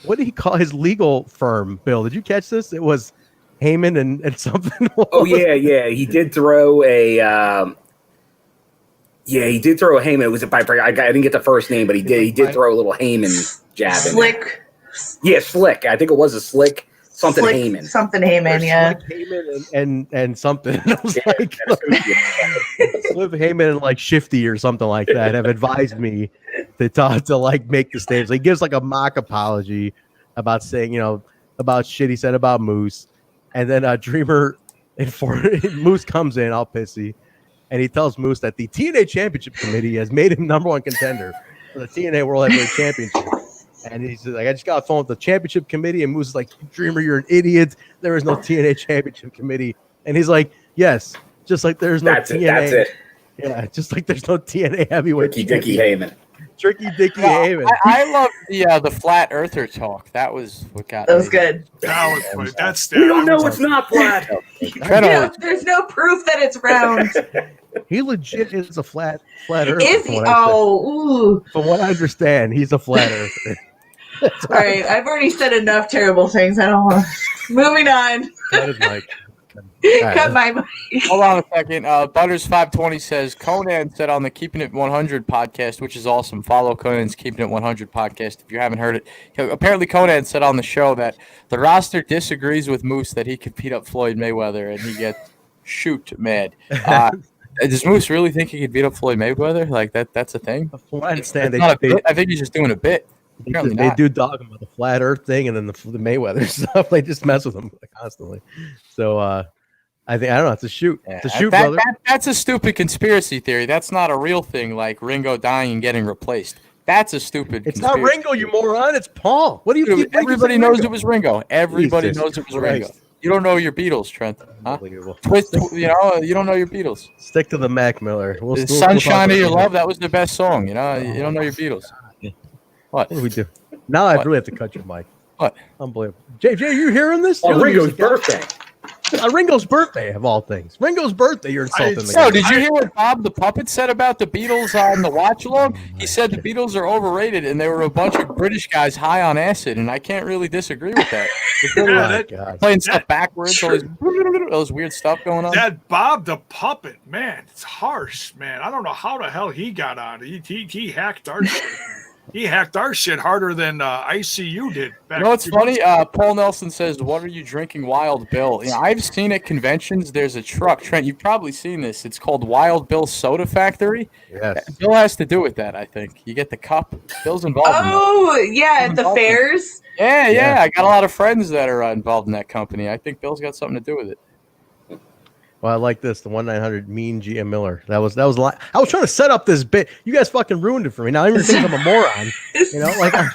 what did he call his legal firm, Bill? Did you catch this? It was Heyman and something. Oh, yeah. He did throw a he did throw a Heyman. It was I didn't get the first name, but he did throw a little Heyman jab in Slick. Yeah, Slick. I think it was a Slick something Heyman. Something Heyman, yeah. Slick Heyman and something. I was like, Slick Heyman and like Shifty or something like that have advised me to make the statements. He gives like a mock apology about saying, about shit he said about Moose. And then Dreamer Moose comes in all pissy. And he tells Moose that the TNA Championship Committee has made him #1 contender for the TNA World Heavyweight Championship. And he's like, I just got a phone with the Championship Committee. And Moose is like, Dreamer, you're an idiot. There is no TNA Championship Committee. And he's like, yes, just like there's no TNA. That's it. Yeah, just like there's no TNA Heavyweight Tricky Dicky Heyman. Tricky Dicky Heyman. I love the flat earther talk. That was what got. That was good. That was funny. That's we don't know it's not flat. There's no proof that it's round. He legit is a flat earther. Is he? Oh, from what I understand, he's a flat earther. all right. I've already said enough terrible things. I don't want. Moving on. That is Mike. Cut my mic. Hold on a second. Butters520 says Conan said on the Keeping It 100 podcast, which is awesome. Follow Conan's Keeping It 100 podcast if you haven't heard it. Apparently, Conan said on the show that the roster disagrees with Moose that he could beat up Floyd Mayweather and he gets shoot mad. Does Moose really think he could beat up Floyd Mayweather? Like that's a thing? From what I understand, I think he's just doing a bit. They do dog him about the flat Earth thing and then the Mayweather stuff. They just mess with him constantly. So I don't know. It's a shoot. It's a shoot, brother. That's a stupid conspiracy theory. That's not a real thing. Like Ringo dying and getting replaced. That's a stupid. It's not Ringo, you moron. It's Paul. What do you think? Everybody knows it was Ringo. Everybody knows it was Ringo. You don't know your Beatles, Trent. Huh? You don't know your Beatles. Stick to the Mac Miller. Sunshine of Your Love. That was the best song. You don't know your Beatles. What do we do? Now I really have to cut your mic. What? Unbelievable. JJ, you hearing this? Ringo's birthday. Ringo's birthday, of all things. Ringo's birthday, you're insulting the guy. So, did you hear what Bob the Puppet said about the Beatles on the watch along? He said the Beatles are overrated and they were a bunch of British guys high on acid, and I can't really disagree with that. Playing stuff backwards, all those weird stuff going on. That Bob the Puppet, man, it's harsh, man. I don't know how the hell he got on. He hacked our shit. He hacked our shit harder than ICU did. You know what's funny? Paul Nelson says, "What are you drinking, Wild Bill?" I've seen at conventions. There's a truck. Trent, you've probably seen this. It's called Wild Bill Soda Factory. Yes. Bill has to do with that. I think you get the cup. Bill's involved. Oh, yeah, at the fairs. Yeah. I got a lot of friends that are involved in that company. I think Bill's got something to do with it. Well, I like this. The 1-900 Mean Gia Miller. That was a lot. I was trying to set up this bit. You guys fucking ruined it for me. Now I even think I'm a moron. Like I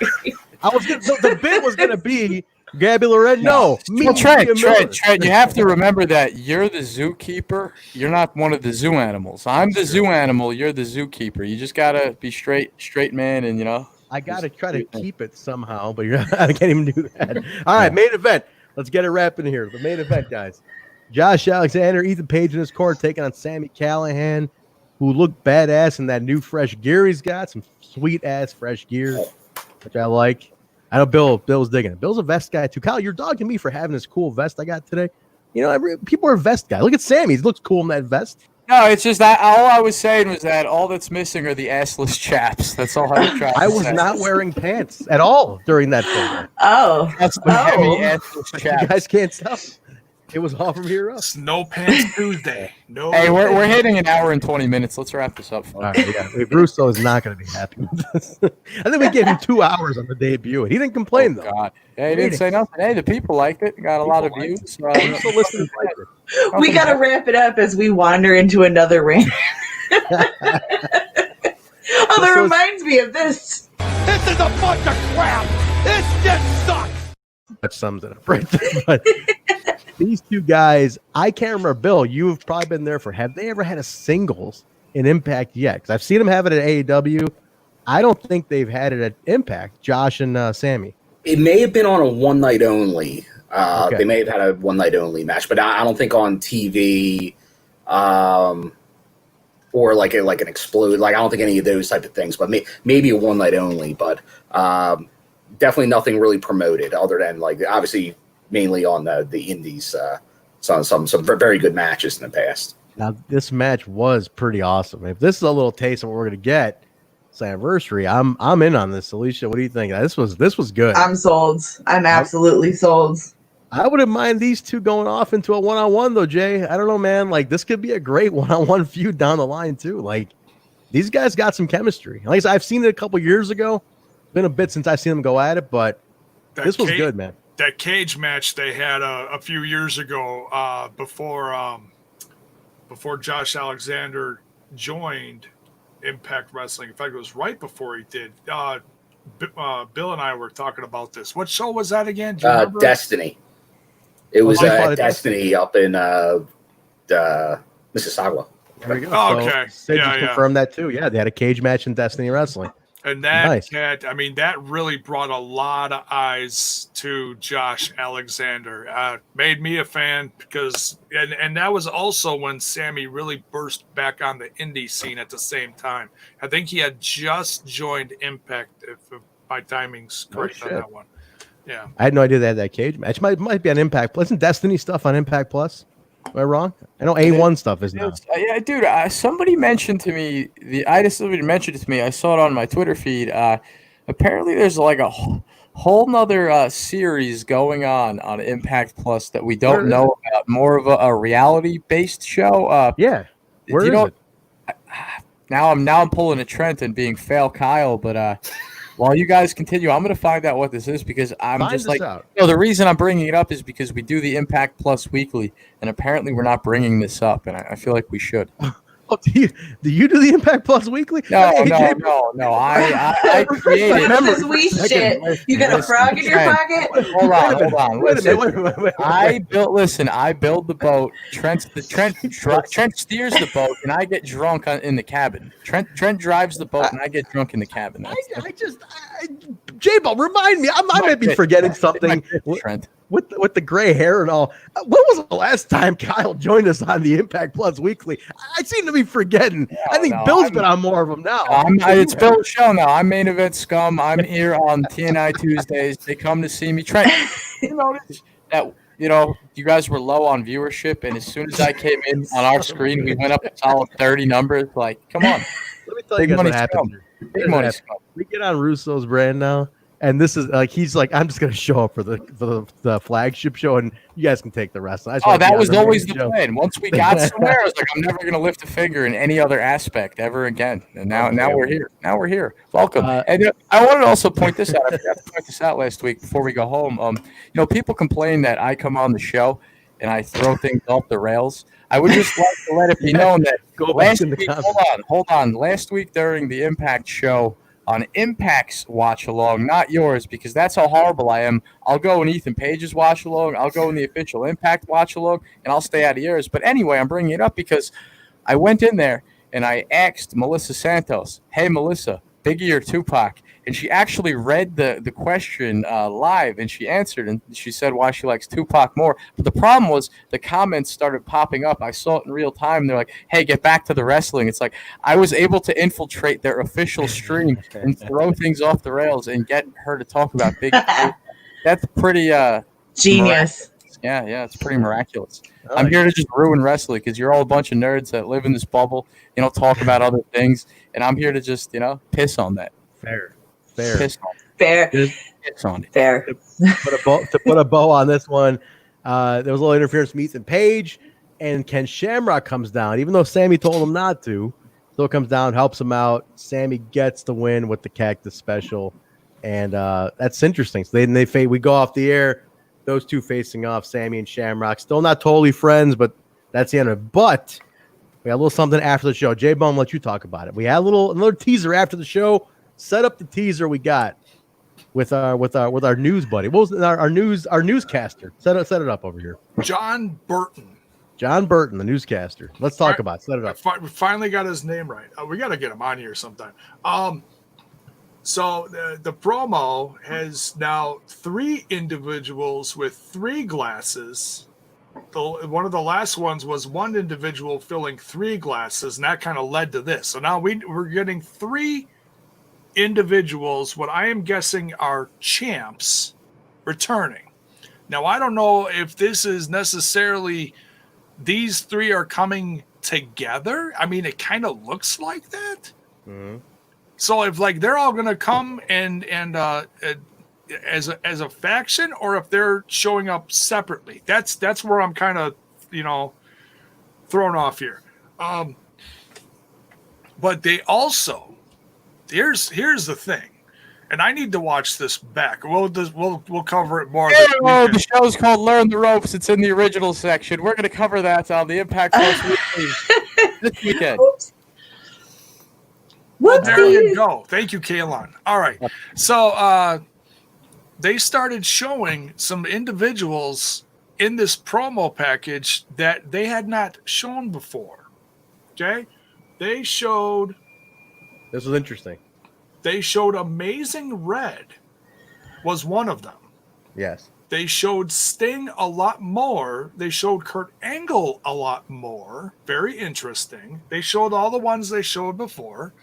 was gonna, the bit was gonna be Gabby Loren. No, Trent, you have to remember that you're the zookeeper. You're not one of the zoo animals. I'm the zoo animal. You're the zookeeper. You just gotta be straight man, and I gotta try to keep it somehow, but I can't even do that. All right, main event. Let's get it wrapping here. The main event, guys. Josh Alexander, Ethan Page in his court, taking on Sami Callihan, who looked badass in that new fresh gear he's got. Some sweet-ass fresh gear, which I like. I know Bill's digging it. Bill's a vest guy, too. Kyle, you're dogging me for having this cool vest I got today. People are vest guys. Look at Sami. He looks cool in that vest. No, it's just that all I was saying was that all that's missing are the assless chaps. That's all I was trying to say. I was not wearing pants at all during that film. Oh. That's the heavy assless chaps. You guys can't stop. It was all from here up. No Pants Tuesday. No. Hey, we're hitting an hour and 20 minutes. Let's wrap this up. All right, yeah. Russo is not going to be happy with this. I think we gave him 2 hours on the debut. He didn't complain, though. God. Yeah, he didn't say nothing. Hey, the people liked it. Got a lot of views. We got to wrap it up as we wander into another rant. That reminds me of this. This is a bunch of crap. This just sucks. That sums it up right there. But these two guys, I can't remember. Bill, you've probably been there have they ever had a singles in Impact yet? Because I've seen them have it at AEW. I don't think they've had it at Impact, Josh and Sami. It may have been on a one night only. They may have had a one night only match, but I don't think on TV or like an explode. Like I don't think any of those type of things, but maybe a one night only. But definitely nothing really promoted other than obviously mainly on the indies. Some very good matches in the past. Now this match was pretty awesome. If this is a little taste of what we're gonna get, it's anniversary. I'm in on this. Alicia, what do you think? This was good. I'm sold. I'm absolutely sold. I wouldn't mind these two going off into a one-on-one though, Jay. I don't know, man. This could be a great one-on-one feud down the line too. These guys got some chemistry. Like I said, I've seen it a couple years ago. Been a bit since I've seen them go at it, but this was good, man. That cage match they had a few years ago before Josh Alexander joined Impact Wrestling. In fact, it was right before he did. Bill and I were talking about this. What show was that again? Do you remember? Destiny. It was Destiny up in Mississauga. There we go. Oh, okay. So, confirmed that too. Yeah, they had a cage match in Destiny Wrestling. And that Nice. cat, I mean, that really brought a lot of eyes to Josh Alexander. Made me a fan because, and that was also when Sami really burst back on the indie scene at the same time. I think he had just joined Impact, if my timing's correct on that one. Yeah. I had no idea they had that cage match. Might be on Impact Plus. Isn't Destiny stuff on Impact Plus? Am I wrong? I know A1 stuff is not. Yeah, dude. Somebody mentioned to me somebody mentioned it to me. I saw it on my Twitter feed. Apparently, there's like a whole nother series going on Impact Plus that we don't know about. More of a reality based show. Yeah. Where is it? Now I'm pulling a Trent and being fail Kyle, but while you guys continue, I'm going to find out what this is because I'm just like, the reason I'm bringing it up is because we do the Impact Plus weekly, and apparently we're not bringing this up, and I feel like we should. Oh, do you do the Impact Plus weekly? No. I created. This is we shit. You got a frog in your pocket? Hold on. Wait a minute. I build the boat. Trent steers the boat, and I get drunk in the cabin. Trent drives the boat, and I get drunk in the cabin. Jaybone, remind me. I might be forgetting something. Trent. With the gray hair and all. When was the last time Kyle joined us on the Impact Plus Weekly? I seem to be forgetting. I think Bill's been on more of them now. It's Bill's show now. I'm main event Scum. I'm here on TNI Tuesdays. They come to see me. Trent, you notice that you guys were low on viewership, and as soon as I came in on our screen, we went up a solid 30 numbers. Like, come on. Let me tell you guys what happened. Big money Scum. We get on Russo's brand now. And this is like he's like, I'm just gonna show up for the flagship show, and you guys can take the rest. That was always the plan. Once we got somewhere, I was like, I'm never gonna lift a finger in any other aspect ever again. And now we're here. Now we're here. Welcome. And I wanted to also point this out. I forgot to point this out last week before we go home. People complain that I come on the show and I throw things off the rails. I would just like to let it be known that last week. Hold on. Last week during the Impact show. On Impact's watch along, not yours, because that's how horrible I am. I'll go in Ethan Page's watch along, I'll go in the official Impact watch along, and I'll stay out of yours. But anyway, I'm bringing it up because I went in there and I asked Melissa Santos, "Hey, Melissa, Biggie or Tupac?" And she actually read the question live, and she answered, and she said why she likes Tupac more. But the problem was the comments started popping up. I saw it in real time. They're like, "Hey, get back to the wrestling." It's like I was able to infiltrate their official stream and throw things off the rails and get her to talk about Biggie. That's pretty genius. Yeah, it's pretty miraculous. I'm here to just ruin wrestling because you're all a bunch of nerds that live in this bubble, talk about other things, and I'm here to just, piss on that. Fair. Piss on it. Fair. Piss on it. Fair. To put a bow on this one, there was a little interference from Ethan Page, and Ken Shamrock comes down, even though Sami told him not to. Still comes down, helps him out. Sami gets the win with the Cactus Special, and that's interesting. So we go off the air. Those two facing off, Sami and Shamrock. Still not totally friends, but that's the end of it. But we got a little something after the show. Jaybone, let you talk about it. We had another teaser after the show. Set up the teaser we got with our news buddy. What was our newscaster? Set it up over here. John Burton, the newscaster. Let's talk about it. Set it up. We finally got his name right. We got to get him on here sometime. So the promo has now 3 individuals with 3 glasses. One of the last ones was one individual filling 3 glasses, and that kind of led to this. So now we're getting 3 individuals, what I am guessing are champs, returning. Now, I don't know if this is necessarily these 3 are coming together. I mean, it kind of looks like that. Mm-hmm. So if they're all going to come and as a faction, or if they're showing up separately, that's where I'm kind of thrown off here. But they also. Here's the thing, and I need to watch this back. We'll cover it more. The show's called Learn the Ropes. It's in the original section. We're going to cover that on the Impact Plus Weekly this weekend. Well, there you go. Thank you, Callihan. All right. So they started showing some individuals in this promo package that they had not shown before. Okay? They showed... This was interesting. They showed Amazing Red was one of them. Yes. They showed Sting a lot more. They showed Kurt Angle a lot more. Very interesting. They showed all the ones they showed before.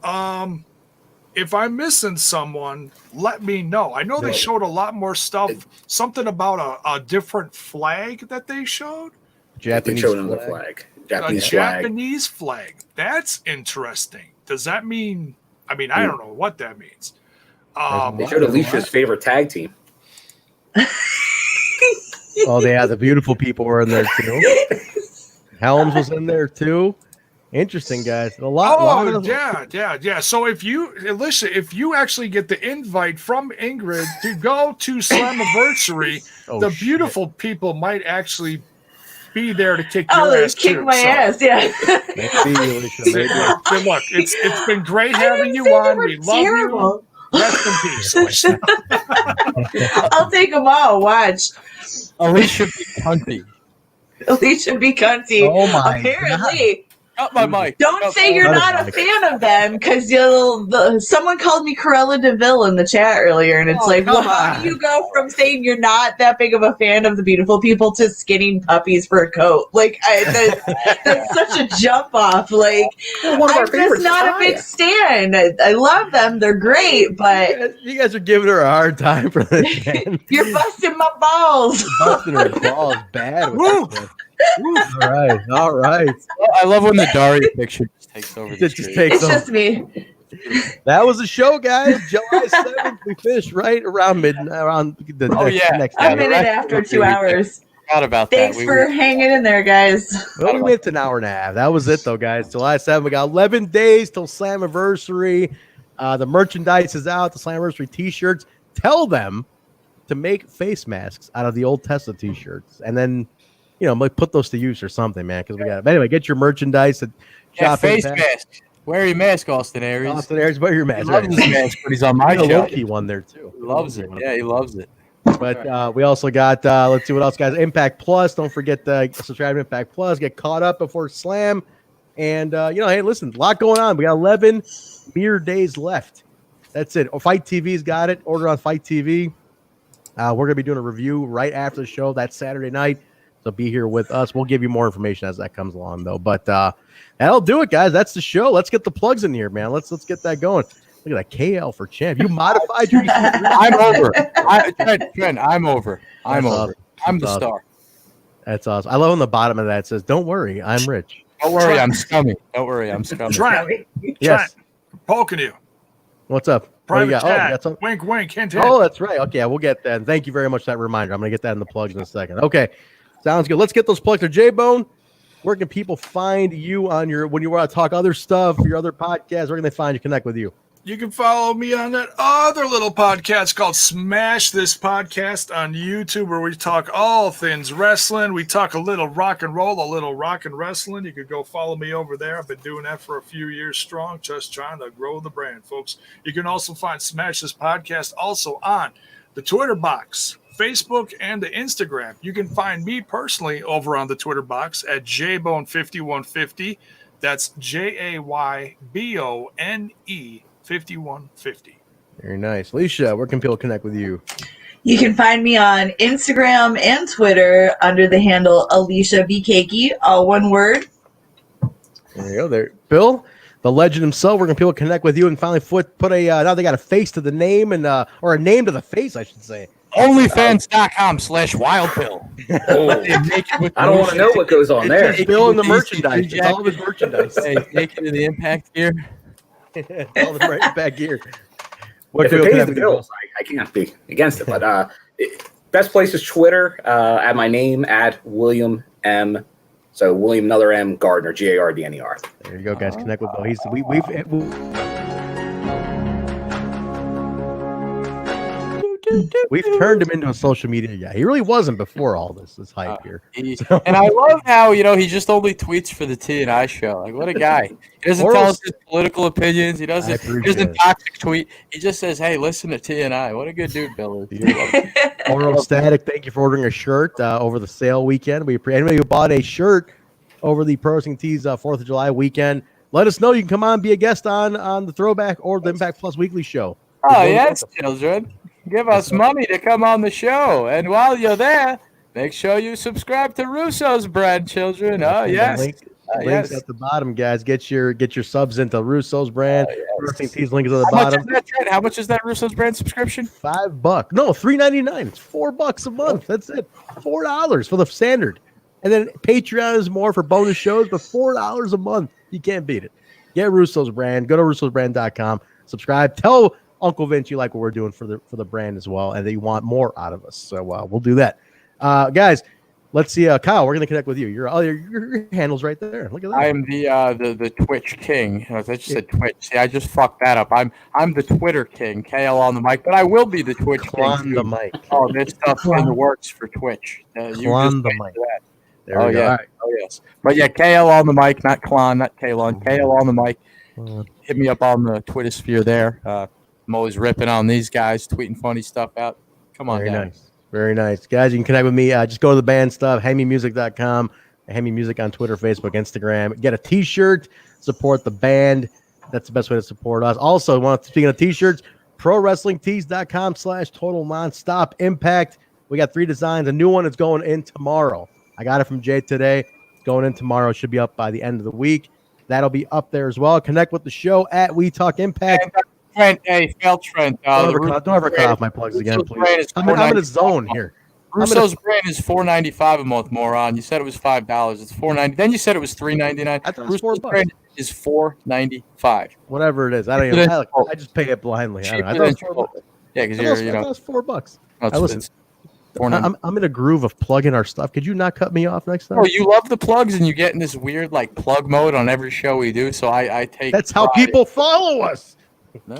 If I'm missing someone, let me know. I know they showed a lot more stuff. Something about a different flag that they showed. Japanese flag. Japanese flag. That's interesting. Does that mean? I mean, I don't know what that means. They showed Alicia's favorite tag team. Oh, the beautiful people were in there too. Helms was in there too. Interesting, guys. lot of yeah. So Alicia, if you actually get the invite from Ingrid to go to Slammiversary, the beautiful people might actually be there to kick your ass. Kick my ass, yeah. Maybe, Alicia, maybe. Look, it's been great having you on. We love you. Rest in peace, Alicia. I'll take them all. Watch. Alicia be cunty. Alicia be cunty. Oh my Apparently. Cut my mic. Don't say you're not a fan of them, because someone called me Cruella DeVille in the chat earlier, and it's how do you go from saying you're not that big of a fan of the beautiful people to skinning puppies for a coat? Like, that's such a jump off. Like, I'm just not a big stan. I love them; they're great, but you guys are giving her a hard time for this. You're busting my balls. You're busting her balls bad. All right. I love when the Daria picture just takes over. Just me. That was the show, guys. July 7th. We finished right around next a minute after 2 hours. Forgot about Thanks that. for hanging in there, guys. Well, we went an hour and a half. That was it, though, guys. July 7th. We got 11 days till Slammiversary. The merchandise is out. The Slammiversary T-shirts. Tell them to make face masks out of the old Tesla T-shirts, and then put those to use or something, man. Because we got. But anyway, get your merchandise at Shop face Impact. mask. Wear your mask, Austin Aries. Austin Aries, wear your mask. He loves his mask, but he's on my show. Low-key one there too. He loves it. Yeah, he loves it. But we also got. Let's see what else, guys. Impact Plus. Don't forget to subscribe to Impact Plus. Get caught up before Slam. And hey, listen, a lot going on. We got 11 mere days left. That's it. Fight TV's got it. Order on Fight TV. We're gonna be doing a review right after the show that Saturday night. So be here with us. We'll give you more information as that comes along, though. But that'll do it, guys. That's the show. Let's get the plugs in here, man. Let's get that going. Look at that KL for champ. You modified your. I'm over. Trent, I'm over. I'm over. I'm the star. That's awesome. I love on the bottom of that it says, "Don't worry, I'm rich." Don't worry, I'm scummy. Don't worry, I'm scummy. Trent, yes. Poking you. What's up? Private chat. Oh, wink, wink, hint, hint. Oh, that's right. Okay, we'll get that. Thank you very much for that reminder. I'm going to get that in the plugs in a second. Okay, sounds good. Let's get those plugs. Jaybone, where can people find you on when you want to talk other stuff, your other podcasts? Where can they find you, connect with you? You can follow me on that other little podcast called Smash This Podcast on YouTube, where we talk all things wrestling. We talk a little rock and roll, a little rock and wrestling. You could go follow me over there. I've been doing that for a few years strong, just trying to grow the brand, folks. You can also find Smash This Podcast also on the Twitter box, Facebook, and the Instagram. You can find me personally over on the Twitter box at Jaybone5150. That's Jaybone 5150. Very nice. Alicia, where can people connect with you? You can find me on Instagram and Twitter under the handle Alicia BKakey, all one word. There you go. There, Bill, the legend himself. Where can people connect with you and finally put a now they got a face to the name and or a name to the face, I should say. Onlyfans.com/wildbill. I don't want to know what goes on there. It's Bill and the merchandise. It's all of his merchandise. Hey, naked in the Impact gear. All the right back here. If it pays the bills, I can't be against it. But best place is Twitter at my name at William M. So William another M Gardner, Gardner. There you go, guys. Connect with Bill. We've turned him into a social media guy. He really wasn't before all this hype here. And I love how, he just only tweets for the TNI show. Like, what a guy. He doesn't tell us his political opinions. He doesn't toxic tweet. He just says, hey, listen to TNI. What a good dude, Bill is. Oral Static, thank you for ordering a shirt over the sale weekend. We appreciate anybody who bought a shirt over the Pro Wrestling Tees 4th of July weekend. let us know. You can come on, be a guest on the Throwback or the Impact Plus Weekly Show. Oh, yes, children. Give us money to come on the show. And while you're there, make sure you subscribe to Russo's Brand, children. Oh, yes. Links at the bottom, guys. Get your subs into Russo's Brand. These links at the bottom. How much is that Russo's Brand subscription? $5. No, $3.99. It's $4 a month. That's it. $4 for the standard. And then Patreon is more for bonus shows, but $4 a month. You can't beat it. Get Russo's Brand. Go to russosbrand.com. Subscribe. Tell Uncle Vince you like what we're doing for the brand as well, and that you want more out of us. So we'll do that. Guys, let's see. Kyle, we're going to connect with you. Your handle's right there. Look at that. I am the Twitch king. I just said Twitch. See, I just fucked that up. I'm the Twitter king, KL on the mic, but I will be the Twitch king. On the mic. Oh, this stuff in the works for Twitch. On the mic. There we go. Yeah. Right. Oh, yes. But yeah, KL on the mic, not Klon, not Kalon. KL on the mic. Hit me up on the Twitter sphere there. I'm always ripping on these guys, tweeting funny stuff out. Come on, Very guys. nice. Very nice. Guys, you can connect with me. Just go to the band stuff, hangmemusic.com, hangmemusic on Twitter, Facebook, Instagram. Get a T-shirt. Support the band. That's the best way to support us. Also, speaking of T-shirts, prowrestlingtees.com/total nonstop impact. We got 3 designs. A new one is going in tomorrow. I got it from Jay today. It's going in tomorrow. It should be up by the end of the week. That'll be up there as well. Connect with the show at We Talk Impact. Trent, hey, fail Trent. Don't ever cut off my plugs again, please. I'm in a zone here. Russo's Brand is $4.95 a month, moron. You said it was $5. It's $4.90. Then you said it was $3.99. I thought it was Russo's Brand is $4.95. Whatever it is, I don't even. I just pay it blindly. I thought it was $4. Yeah, because you're, I thought it was $4. No, listen. I'm in a groove of plugging our stuff. Could you not cut me off next time? Oh, you love the plugs, and you get in this weird plug mode on every show we do. So I take. That's how people follow us. No,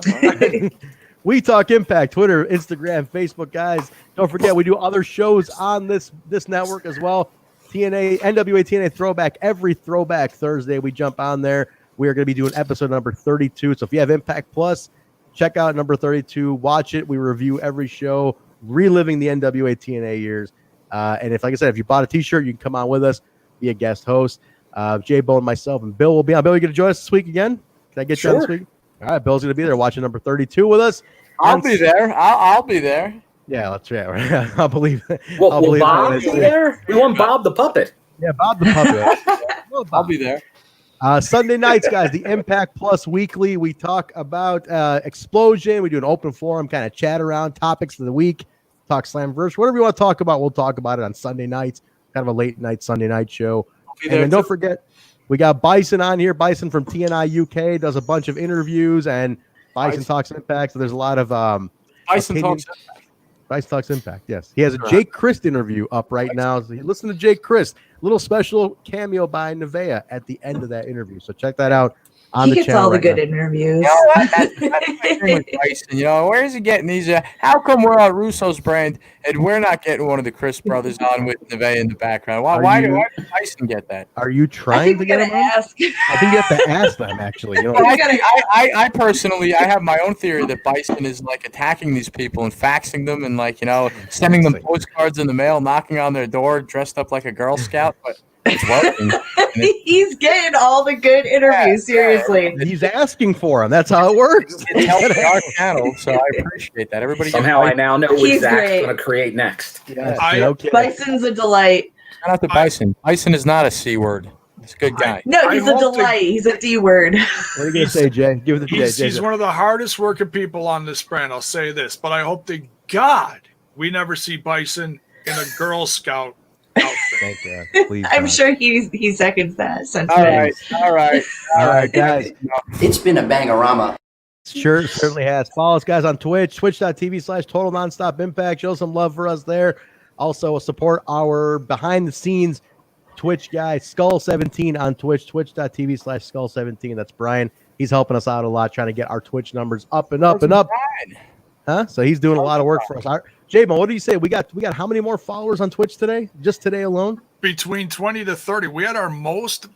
We Talk Impact, Twitter, Instagram, Facebook, guys. Don't forget, we do other shows on this network as well. NWA TNA Throwback, every Throwback Thursday. We jump on there. We are going to be doing episode number 32. So if you have Impact Plus, check out number 32. Watch it. We review every show, reliving the NWA TNA years. And if, like I said, if you bought a T-shirt, you can come on with us, be a guest host. Jaybone, myself, and Bill will be on. Bill, you going to join us this week again? Can I get you on this week? All right, Bill's going to be there watching number 32 with us. I'll be there. I'll be there. Yeah, that's right. I'll believe it. Well, will Bob be there? We want Bob the puppet. Yeah, Bob the puppet. I'll be there. Sunday nights, guys, the Impact Plus Weekly. We talk about Explosion. We do an open forum, kind of chat around topics of the week, talk Slamverse. Whatever you want to talk about, we'll talk about it on Sunday nights. Kind of a late night Sunday night show. And then don't forget, we got Bison on here. Bison from TNI UK does a bunch of interviews, and Bison Talks Impact. So there's a lot of Bison Talks Impact. Bison Talks Impact, yes. He has a Jake Christ interview up right now. So listen to Jake Christ. Little special cameo by Nevaeh at the end of that interview. So check that out on the channel. He gets all the good interviews. That's my thing with Bison. Where is he getting these? How come we're on Russo's Brand and we're not getting one of the Chris brothers on with Nevaeh in the background? Why did Bison get that? Are you trying to get him on? I think you have to ask them, actually. I personally, I have my own theory that Bison is attacking these people and faxing them and sending them postcards in the mail, knocking on their door, dressed up like a Girl Scout, but it's working. He's getting all the good interviews, seriously. He's asking for them. That's how it works. It's helping our channel, so I appreciate that. Everybody somehow I now know what Zach's going to create next. Yes, Bison's a delight. Shout out to Bison. Bison is not a C word. He's a good guy. No, he's a delight. He's a D word. What are you going to say, Jay? Give it to Jay. He's one of the hardest working people on this brand. I'll say this, but I hope to God we never see Bison in a Girl Scout outfit. Thank God. Please, I'm sure he seconds that sentiment. All right, guys. It's been a bangorama. Sure, certainly has. Follow us, guys, on Twitch, twitch.tv/total nonstop impact. Show some love for us there. Also, support our behind the scenes Twitch guy, Skull17 on Twitch, twitch.tv/Skull17. That's Brian. He's helping us out a lot, trying to get our Twitch numbers up and up and up. Huh? So he's doing a lot of work for us. Jaybone, what do you say? We got how many more followers on Twitch today? Just today alone? Between 20 to 30. We had our most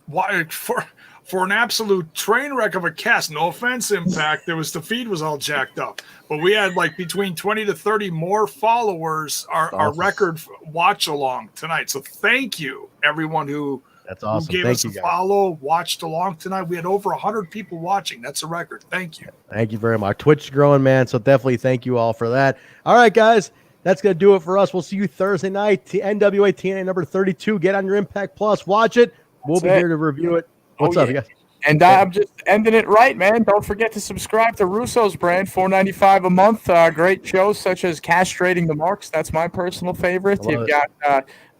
for an absolute train wreck of a cast. No offense, Impact. The feed was all jacked up. But we had between 20 to 30 more followers, our record watch along tonight. So thank you, everyone who That's awesome. Who gave Thank us you, a guys. follow, watched along tonight. We had over 100 people watching. That's a record. Thank you. Thank you very much. Twitch is growing, man. So definitely thank you all for that. All right, guys. That's going to do it for us. We'll see you Thursday night. NWA TNA number 32. Get on your Impact Plus. Watch it. We'll be here to review it. What's up, guys? And I'm just ending it right, man. Don't forget to subscribe to Russo's brand, $4.95 a month. Great shows such as Castrating the Marks. That's my personal favorite. You've got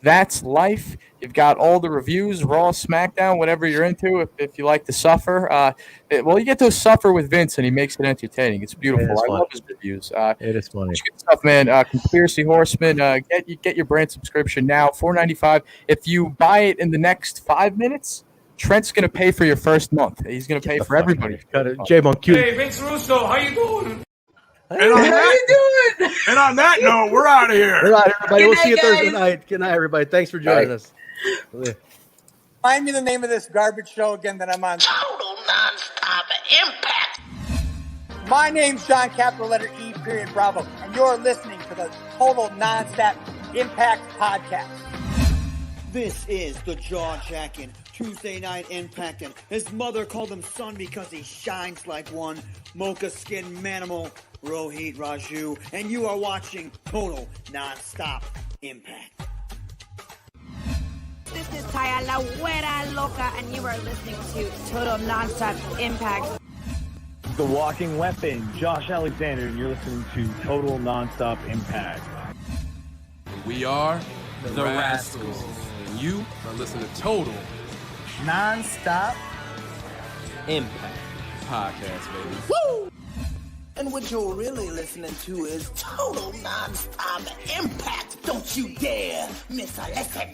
That's Life. You've got all the reviews, Raw, SmackDown, whatever you're into. If you like to suffer, you get to suffer with Vince, and he makes it entertaining. It's beautiful. I love his reviews. It is funny. Good stuff, man. Conspiracy Horseman. Get your brand subscription now, $4.95. If you buy it in the next 5 minutes, Trent's going to pay for your first month. He's going to pay for everybody. J-Bone, cute. Hey, Vince Russo, how you doing? And on that note, we're out of here. We're out, everybody. We'll see you guys. Thursday night. Good night, everybody. Thanks for joining us. Find me the name of this garbage show again that I'm on. Total Nonstop Impact. My name's John, capital letter E, period, Bravo, and you're listening to the Total Nonstop Impact Podcast. This is the jaw-jacking Tuesday Night Impact, and his mother called him son because he shines like one. Mocha Skin Manimal, Rohit Raju, and you are watching Total Nonstop Impact. This is Taya La Güera Loca, and you are listening to Total Nonstop Impact. The Walking Weapon, Josh Alexander, and you're listening to Total Nonstop Impact. We are the Rascals, and you are listening to Total Nonstop Impact Podcast, baby. Woo! And what you're really listening to is Total Nonstop Impact. Don't you dare miss a lesson.